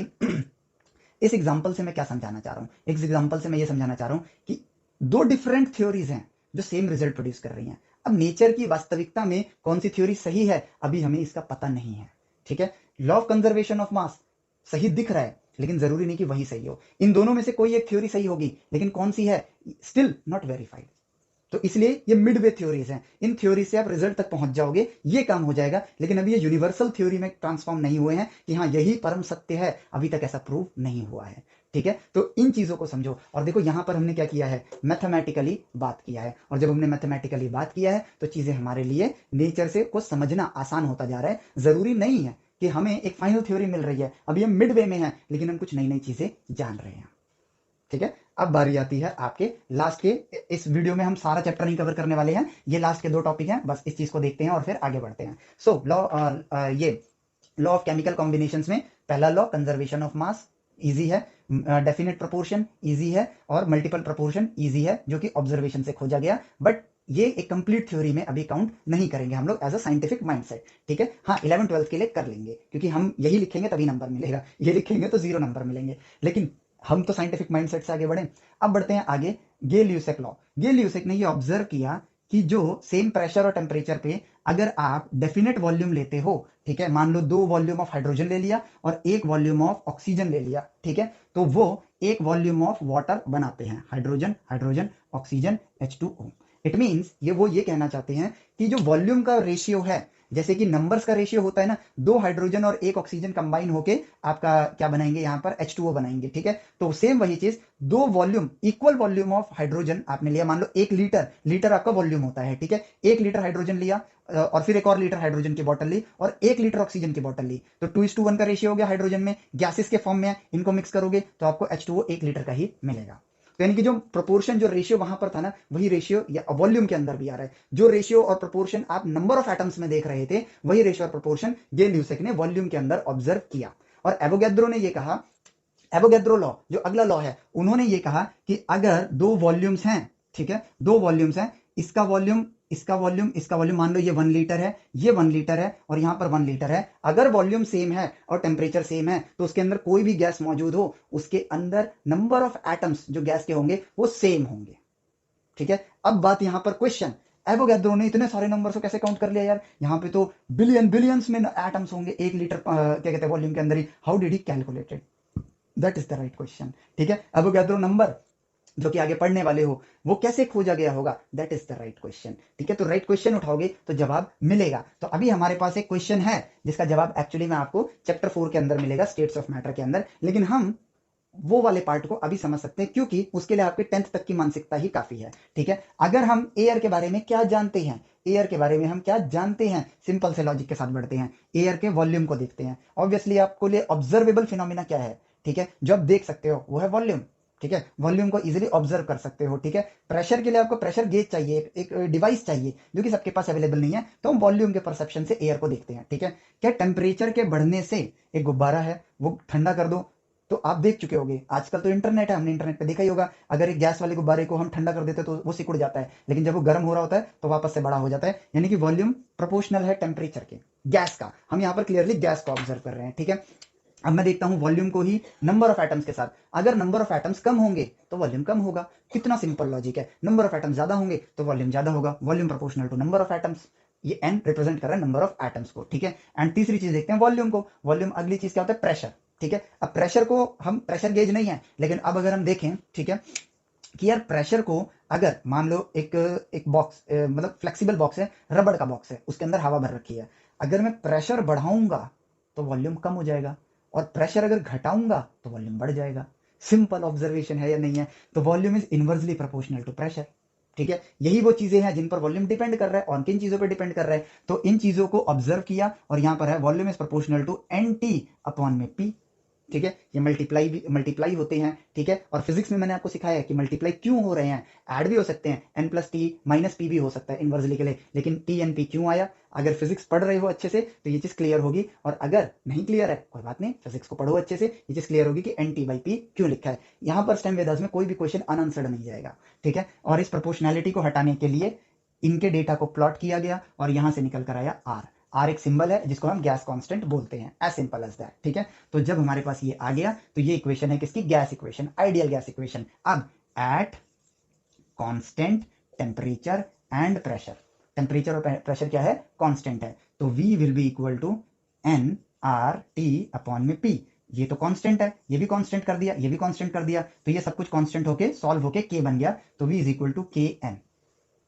इस एग्जाम्पल से मैं क्या समझाना चाह रहा हूं? इस एग्जाम्पल से मैं ये समझाना चाह रहा हूं कि दो डिफरेंट थ्योरीज हैं जो सेम रिजल्ट प्रोड्यूस कर रही हैं। अब नेचर की वास्तविकता में कौन सी थ्योरी सही है, अभी हमें इसका पता नहीं है। ठीक है, लॉ ऑफ कंजर्वेशन ऑफ मास सही दिख रहा है, लेकिन जरूरी नहीं कि वही सही हो। इन दोनों में से कोई एक थ्योरी सही होगी, लेकिन कौन सी है, स्टिल नॉट वेरीफाइड। तो इसलिए ये मिडवे थ्योरीज हैं। इन थ्योरी से आप रिजल्ट तक पहुंच जाओगे, ये काम हो जाएगा, लेकिन अभी ये यूनिवर्सल थ्योरी में ट्रांसफॉर्म नहीं हुए हैं कि हाँ यही परम सत्य है, अभी तक ऐसा प्रूव नहीं हुआ है। ठीक है, तो इन चीजों को समझो। और देखो यहां पर हमने क्या किया है, मैथमेटिकली बात किया है। और जब हमने मैथमेटिकली बात किया है तो चीजें हमारे लिए नेचर से को समझना आसान होता जा रहा है। जरूरी नहीं है कि हमें एक फाइनल थ्योरी मिल रही है, अभी हम मिडवे में है, लेकिन हम कुछ नई नई चीजें जान रहे हैं। ठीक है, अब बारी आती है आपके लास्ट के। इस वीडियो में हम सारा चैप्टर नहीं कवर करने वाले हैं, ये लास्ट के 2 टॉपिक हैं, बस इस चीज को देखते हैं और फिर आगे बढ़ते हैं। सो ये लॉ ऑफ केमिकल कॉम्बिनेशंस में पहला law conservation of mass easy है, डेफिनेट प्रोपोर्शन इजी है, और मल्टीपल प्रोपोर्शन इजी है, जो कि ऑब्जर्वेशन से खोजा गया। बट ये एक कंप्लीट थ्योरी में अभी काउंट नहीं करेंगे हम लोग एज अ साइंटिफिक माइंडसेट। ठीक है, हाँ 11th-12th के लिए कर लेंगे, क्योंकि हम यही लिखेंगे तभी नंबर मिलेगा, ये लिखेंगे तो 0 नंबर मिलेंगे। लेकिन हम तो साइंटिफिक माइंडसेट से आगे बढ़े। अब बढ़ते हैं आगे, गेल-ल्यूसेक लॉ। गेल-ल्यूसेक ने ये ऑब्जर्व किया कि जो सेम प्रेशर और टेम्परेचर पे अगर आप डेफिनेट वॉल्यूम लेते हो, ठीक है, मान लो 2 वॉल्यूम ऑफ हाइड्रोजन ले लिया और 1 वॉल्यूम ऑफ ऑक्सीजन ले लिया, ठीक है, तो वो 1 वॉल्यूम ऑफ वाटर बनाते हैं, hydrogen hydrogen oxygen H2O। It means वो ये कहना चाहते हैं कि जो वॉल्यूम का रेशियो है, जैसे कि नंबर्स का रेशियो होता है ना, 2 हाइड्रोजन और 1 ऑक्सीजन कंबाइन होके आपका क्या बनाएंगे, यहां पर H2O बनाएंगे। ठीक है, तो सेम वही चीज, 2 volume, equal volume of hydrogen आपने लिया, मान लो 1 लीटर, लीटर आपका वॉल्यूम होता है। ठीक है, 1 लीटर हाइड्रोजन लिया और फिर 1 और लीटर हाइड्रोजन की बोतल ली और 1 लीटर ऑक्सीजन की बोतल ली, तो 2:1 का रेशियो हो गया। हाइड्रोजन में गैसेस के फॉर्म में है, इनको मिक्स करोगे तो आपको H2O 1 लीटर का ही मिलेगा। तो यानी कि जो प्रोपोर्शन, जो रेशियो वहां पर था ना, वही रेशियो या वॉल्यूम के अंदर भी आ रहा है। जो रेशियो और प्रोपोर्शन आप नंबर ऑफ एटम्स में देख रहे थे, वही रेशियो और प्रोपोर्शन गेल-ल्यूसेक ने वॉल्यूम के अंदर ऑब्जर्व किया। और एवोगैड्रो ने ये कहा, एवोगैड्रो लॉ जो अगला लॉ है, उन्होंने ये कहा कि अगर 2 वॉल्यूम्स हैं, ठीक है, 2 वॉल्यूम्स हैं, इसका वॉल्यूम, इसका वॉल्यूम, इसका वॉल्यूम, मान लो ये 1 लीटर है, ये 1 लीटर है और यहां पर 1 लीटर है, अगर वॉल्यूम सेम है और टेम्परेचर सेम है, तो उसके अंदर कोई भी गैस मौजूद हो, उसके अंदर नंबर ऑफ एटम्स जो गैस के होंगे वो सेम होंगे। ठीक है, अब बात यहां पर क्वेश्चन, एवोगैड्रो ने इतने सारे नंबर को कैसे काउंट कर लिया यार, यहां पे तो बिलियंस में एटम्स होंगे 1 लीटर क्या कहते हैं वॉल्यूम के अंदर ही, how did he calculated? That is the right question. ठीक है, एवोगैड्रो नंबर जो कि आगे पढ़ने वाले हो, वो कैसे खोजा गया होगा, that is the right question. ठीक है, तो राइट क्वेश्चन उठाओगे तो जवाब मिलेगा। तो अभी हमारे पास एक क्वेश्चन है जिसका जवाब एक्चुअली में आपको चैप्टर 4 के अंदर मिलेगा, स्टेट्स ऑफ मैटर के अंदर, लेकिन हम वो वाले पार्ट को अभी समझ सकते हैं, क्योंकि उसके लिए आपके 10th तक की मानसिकता ही काफी है। ठीक है, अगर हम एयर के बारे में क्या जानते हैं, एयर के बारे में हम क्या जानते हैं, सिंपल से लॉजिक के साथ बढ़ते हैं, एयर के वॉल्यूम को देखते हैं। ऑब्वियसली आपको लिए ऑब्जर्वेबल फिनोमिना क्या है, ठीक है, जो आप देख सकते हो वो है वॉल्यूम। ठीक है, वॉल्यूम को इजीली ऑब्जर्व कर सकते हो। ठीक है, प्रेशर के लिए आपको प्रेशर गेज चाहिए, एक डिवाइस चाहिए जो कि सबके पास अवेलेबल नहीं है, तो हम वॉल्यूम के परसेप्शन से एयर को देखते हैं। ठीक है, क्या टेम्परेचर के बढ़ने से एक गुब्बारा है वो ठंडा कर दो, तो आप देख चुके होंगे, आजकल तो इंटरनेट है, हमने इंटरनेट पे देखा ही होगा, अगर एक गैस वाले गुब्बारे को हम ठंडा कर देते तो वो सिकुड़ जाता है, लेकिन जब वो गर्म हो रहा होता है तो वापस से बड़ा हो जाता है। यानी कि वॉल्यूम प्रोपोर्शनल है टेम्परेचर के, गैस का। हम यहाँ पर क्लियरली गैस को ऑब्जर्व कर रहे हैं। ठीक है, अब मैं देखता हूं वॉल्यूम को ही नंबर ऑफ एटम्स के साथ, अगर नंबर ऑफ एटम्स कम होंगे तो वॉल्यूम कम होगा। कितना सिंपल लॉजिक है, नंबर ऑफ एटम्स ज्यादा होंगे तो वॉल्यूम ज्यादा होगा, volume proportional to number of atoms. ये एन रिप्रेजेंट कर रहा है नंबर ऑफ एटम्स को। ठीक है, एंड तीसरी चीज देखते हैं वॉल्यूम को। वॉल्यूम अगली चीज क्या होता है, प्रेशर। ठीक है, अब प्रेशर को हम, प्रेशर गेज नहीं है, लेकिन अब अगर हम देखें, ठीक है, कि यार प्रेशर को अगर मान लो एक एक बॉक्स, मतलब फ्लेक्सिबल बॉक्स है, रबड़ का बॉक्स है, उसके अंदर हवा भर रखी है, अगर मैं प्रेशर बढ़ाऊंगा तो वॉल्यूम कम हो जाएगा, और प्रेशर अगर घटाऊंगा तो वॉल्यूम बढ़ जाएगा। सिंपल ऑब्जर्वेशन है या नहीं है? तो volume is inversely proportional to pressure. ठीक है, यही वो चीजें हैं जिन पर वॉल्यूम डिपेंड कर रहा है, और किन चीजों पर डिपेंड कर रहा है, तो इन चीजों को ऑब्जर्व किया, और यहां पर है volume is proportional to n T upon में पी। ठीक है, ये मल्टीप्लाई होते हैं। ठीक है, और फिजिक्स में मैंने आपको सिखाया है कि मल्टीप्लाई क्यों हो रहे हैं, ऐड भी हो सकते हैं, n plus T minus P भी हो सकता है इनवर्सली के लिए, लेकिन टी एन पी क्यों आया? अगर फिजिक्स पढ़ रहे हो अच्छे से तो ये चीज क्लियर होगी, और अगर नहीं क्लियर है कोई बात नहीं, फिजिक्स को पढ़ो अच्छे से, ये चीज क्लियर होगी कि एन टी बाई पी क्यों लिखा है। यहां पर स्टेम वेदास में कोई भी क्वेश्चन अनआंसर्ड नहीं जाएगा। ठीक है, और इस प्रोपोर्शनैलिटी को हटाने के लिए इनके डेटा को प्लॉट किया गया, और यहां से निकल कर आया आर। आर एक सिंबल है जिसको हम गैस कांस्टेंट बोलते हैं, एज सिंपल एज दैट। ठीक है, तो जब हमारे पास ये आ गया तो ये इक्वेशन है किसकी, gas equation, ideal gas equation. अब at constant temperature and pressure, temperature और प्रेशर क्या है, कांस्टेंट है, तो V will be equal to N R T upon में P। ये तो कांस्टेंट है, ये भी कांस्टेंट कर दिया, ये भी कांस्टेंट कर दिया, तो ये सब कुछ कांस्टेंट होके सॉल्व होके K बन गया, तो V इज इक्वल टू के एन।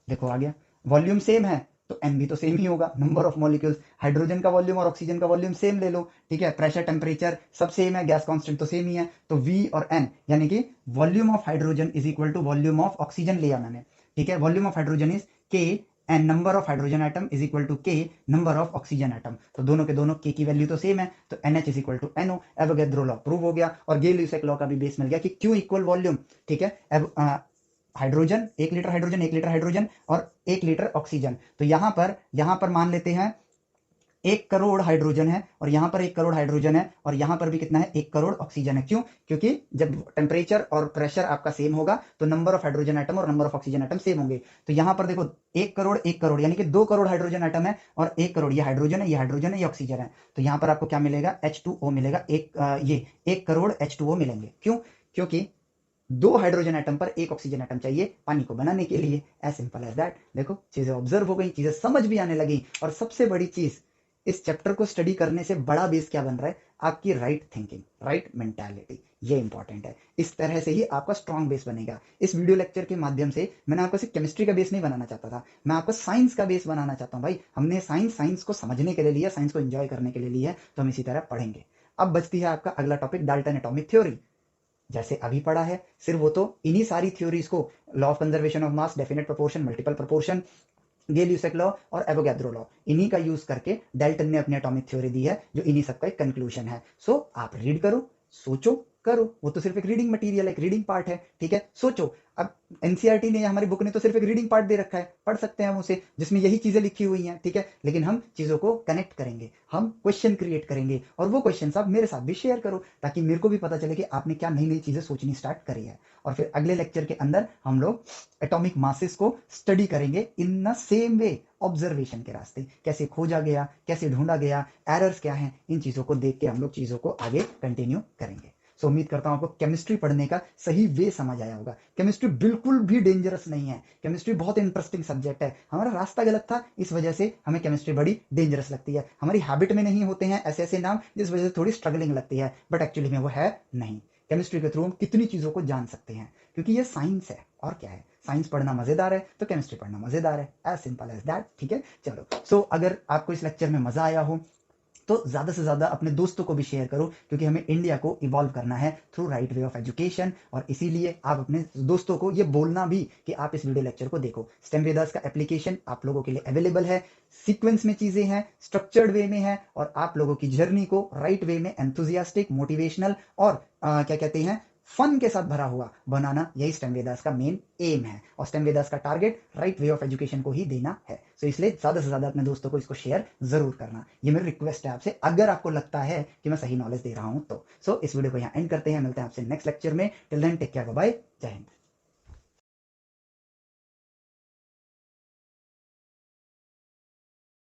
देखो आ गया, वॉल्यूम सेम है तो एन भी तो सेम ही होगा, नंबर ऑफ मॉलिक्यूल्स, हाइड्रोजन का वॉल्यूम और ऑक्सीजन का वॉल्यूम सेम ले लो। ठीक है, प्रेशर टेम्परेचर सब सेम है, गैस कांस्टेंट तो सेम ही है, तो वी और एन, यानी कि volume of hydrogen is equal to volume of oxygen लिया मैंने। ठीक है, volume of hydrogen is K, and number of hydrogen atom is equal to K number of oxygen atom, तो दोनों के दोनों के की वैल्यू तो सेम है, तो NH is equal to NO। Avogadro law prove हो गया, और गेल-ल्यूसेक लॉ का भी बेस मिल गया कि क्यू इक्वल वॉल्यूम। ठीक है, hydrogen 1 litre hydrogen, 1 litre hydrogen और 1 लीटर ऑक्सीजन, तो यहां पर मान लेते हैं 1 करोड़ हाइड्रोजन है, और यहां पर 1 करोड़ हाइड्रोजन है, और यहां पर भी कितना है, 1 करोड़ ऑक्सीजन है। क्यों? क्योंकि जब टेम्परेचर और प्रेशर आपका सेम होगा तो नंबर ऑफ हाइड्रोजन एटम और number of oxygen atom same होंगे। तो यहां पर देखो 1 करोड़ 1 करोड़, यानी कि 2 करोड़ हाइड्रोजन एटम है, और 1 करोड़ ये हाइड्रोजन है, ये हाइड्रोजन है, ये ऑक्सीजन है, तो यहां पर आपको क्या मिलेगा, H2O मिलेगा, ये 1 करोड़ H2O मिलेंगे। क्यों? क्योंकि 2 हाइड्रोजन एटम पर 1 ऑक्सीजन एटम चाहिए पानी को बनाने के लिए, एज सिंपल एज दैट। देखो चीजें ऑब्जर्व हो गई, चीजें समझ भी आने लगी, और सबसे बड़ी चीज, इस चैप्टर को स्टडी करने से बड़ा बेस क्या बन रहा है, आपकी राइट थिंकिंग, राइट मेंटालिटी, ये इंपॉर्टेंट है। इस तरह से ही आपका स्ट्रॉन्ग बेस बनेगा। इस वीडियो लेक्चर के माध्यम से मैंने आपको सिर्फ केमिस्ट्री का बेस नहीं बनाना चाहता था, मैं आपको साइंस का बेस बनाना चाहता हूँ। भाई हमने साइंस को समझने के लिए लिया, साइंस को एंजॉय करने के लिए लिया है, तो हम इसी तरह पढ़ेंगे। अब बचती है आपका अगला टॉपिक, डाल्टन एटॉमिक थ्योरी। जैसे अभी पढ़ा है, सिर्फ वो तो इन्हीं सारी थ्योरीज को, law of conservation of mass, definite proportion, multiple proportion, Gay Lussac law और एवोगैड्रो लॉ, इन्हीं का यूज करके डाल्टन ने अपनी एटॉमिक थ्योरी दी है, जो इन्हीं सबका एक कंक्लूजन है। सो आप रीड करो, सोचो, करो, वो तो सिर्फ एक रीडिंग मटेरियल है, एक रीडिंग पार्ट है। ठीक है, सोचो। अब एनसीईआरटी ने या हमारी बुक ने तो सिर्फ एक रीडिंग पार्ट दे रखा है, पढ़ सकते हैं हम उसे, जिसमें यही चीजें लिखी हुई हैं। ठीक है, लेकिन हम चीजों को कनेक्ट करेंगे, हम क्वेश्चन क्रिएट करेंगे, और वो क्वेश्चन आप मेरे साथ भी शेयर करो, ताकि मेरे को भी पता चले कि आपने क्या नई नई चीजें सोचनी स्टार्ट करी है। और फिर अगले लेक्चर के अंदर हम लोग एटॉमिक मासेस को स्टडी करेंगे in the same way, observation के रास्ते, कैसे खोजा गया, कैसे ढूंढा गया, एरर्स क्या हैं, इन चीजों को देख के हम लोग चीजों को आगे कंटिन्यू करेंगे। सो उम्मीद करता हूं आपको केमिस्ट्री पढ़ने का सही वे समझ आया होगा। केमिस्ट्री बिल्कुल भी डेंजरस नहीं है, केमिस्ट्री बहुत इंटरेस्टिंग सब्जेक्ट है। हमारा रास्ता गलत था, इस वजह से हमें केमिस्ट्री बड़ी डेंजरस लगती है। हमारी हैबिट में नहीं होते हैं ऐसे ऐसे नाम, जिस वजह से थोड़ी स्ट्रगलिंग लगती है, बट एक्चुअली में वो है नहीं। केमिस्ट्री के थ्रू हम कितनी चीजों को जान सकते हैं, क्योंकि ये साइंस है, और क्या है, साइंस पढ़ना मजेदार है तो केमिस्ट्री पढ़ना मजेदार है, एज सिंपल एज दैट। ठीक है, चलो। सो अगर आपको इस लेक्चर में मजा आया हो तो ज़्यादा से ज़्यादा अपने दोस्तों को भी शेयर करो, क्योंकि हमें इंडिया को इवॉल्व करना है through right way of education. और इसीलिए आप अपने दोस्तों को ये बोलना भी कि आप इस वीडियो लेक्चर को देखो। स्टेम वेदास का एप्लीकेशन आप लोगों के लिए अवेलेबल है, सीक्वेंस में चीज़ें हैं, स्ट्रक्चर्ड वे में है, और आप लोगों की जर्नी को राइट वे में एंथुजियास्टिक, मोटिवेशनल और क्या कहते हैं, फन के साथ भरा हुआ बनाना, यही स्टेम वेदास का मेन एम है। और स्टेम वेदास का target right way of education को ही देना है। सो इसलिए ज़्यादा से ज़्यादा अपने दोस्तों को इसको शेयर जरूर करना, ये मेरी रिक्वेस्ट है आपसे, अगर आपको लगता है कि मैं सही नॉलेज दे रहा हूं तो। सो इस वीडियो को यहाँ एंड करते हैं, मिलते हैं आपसे नेक्स्ट लेक्चर में। Till then take care, bye, जय हिंद।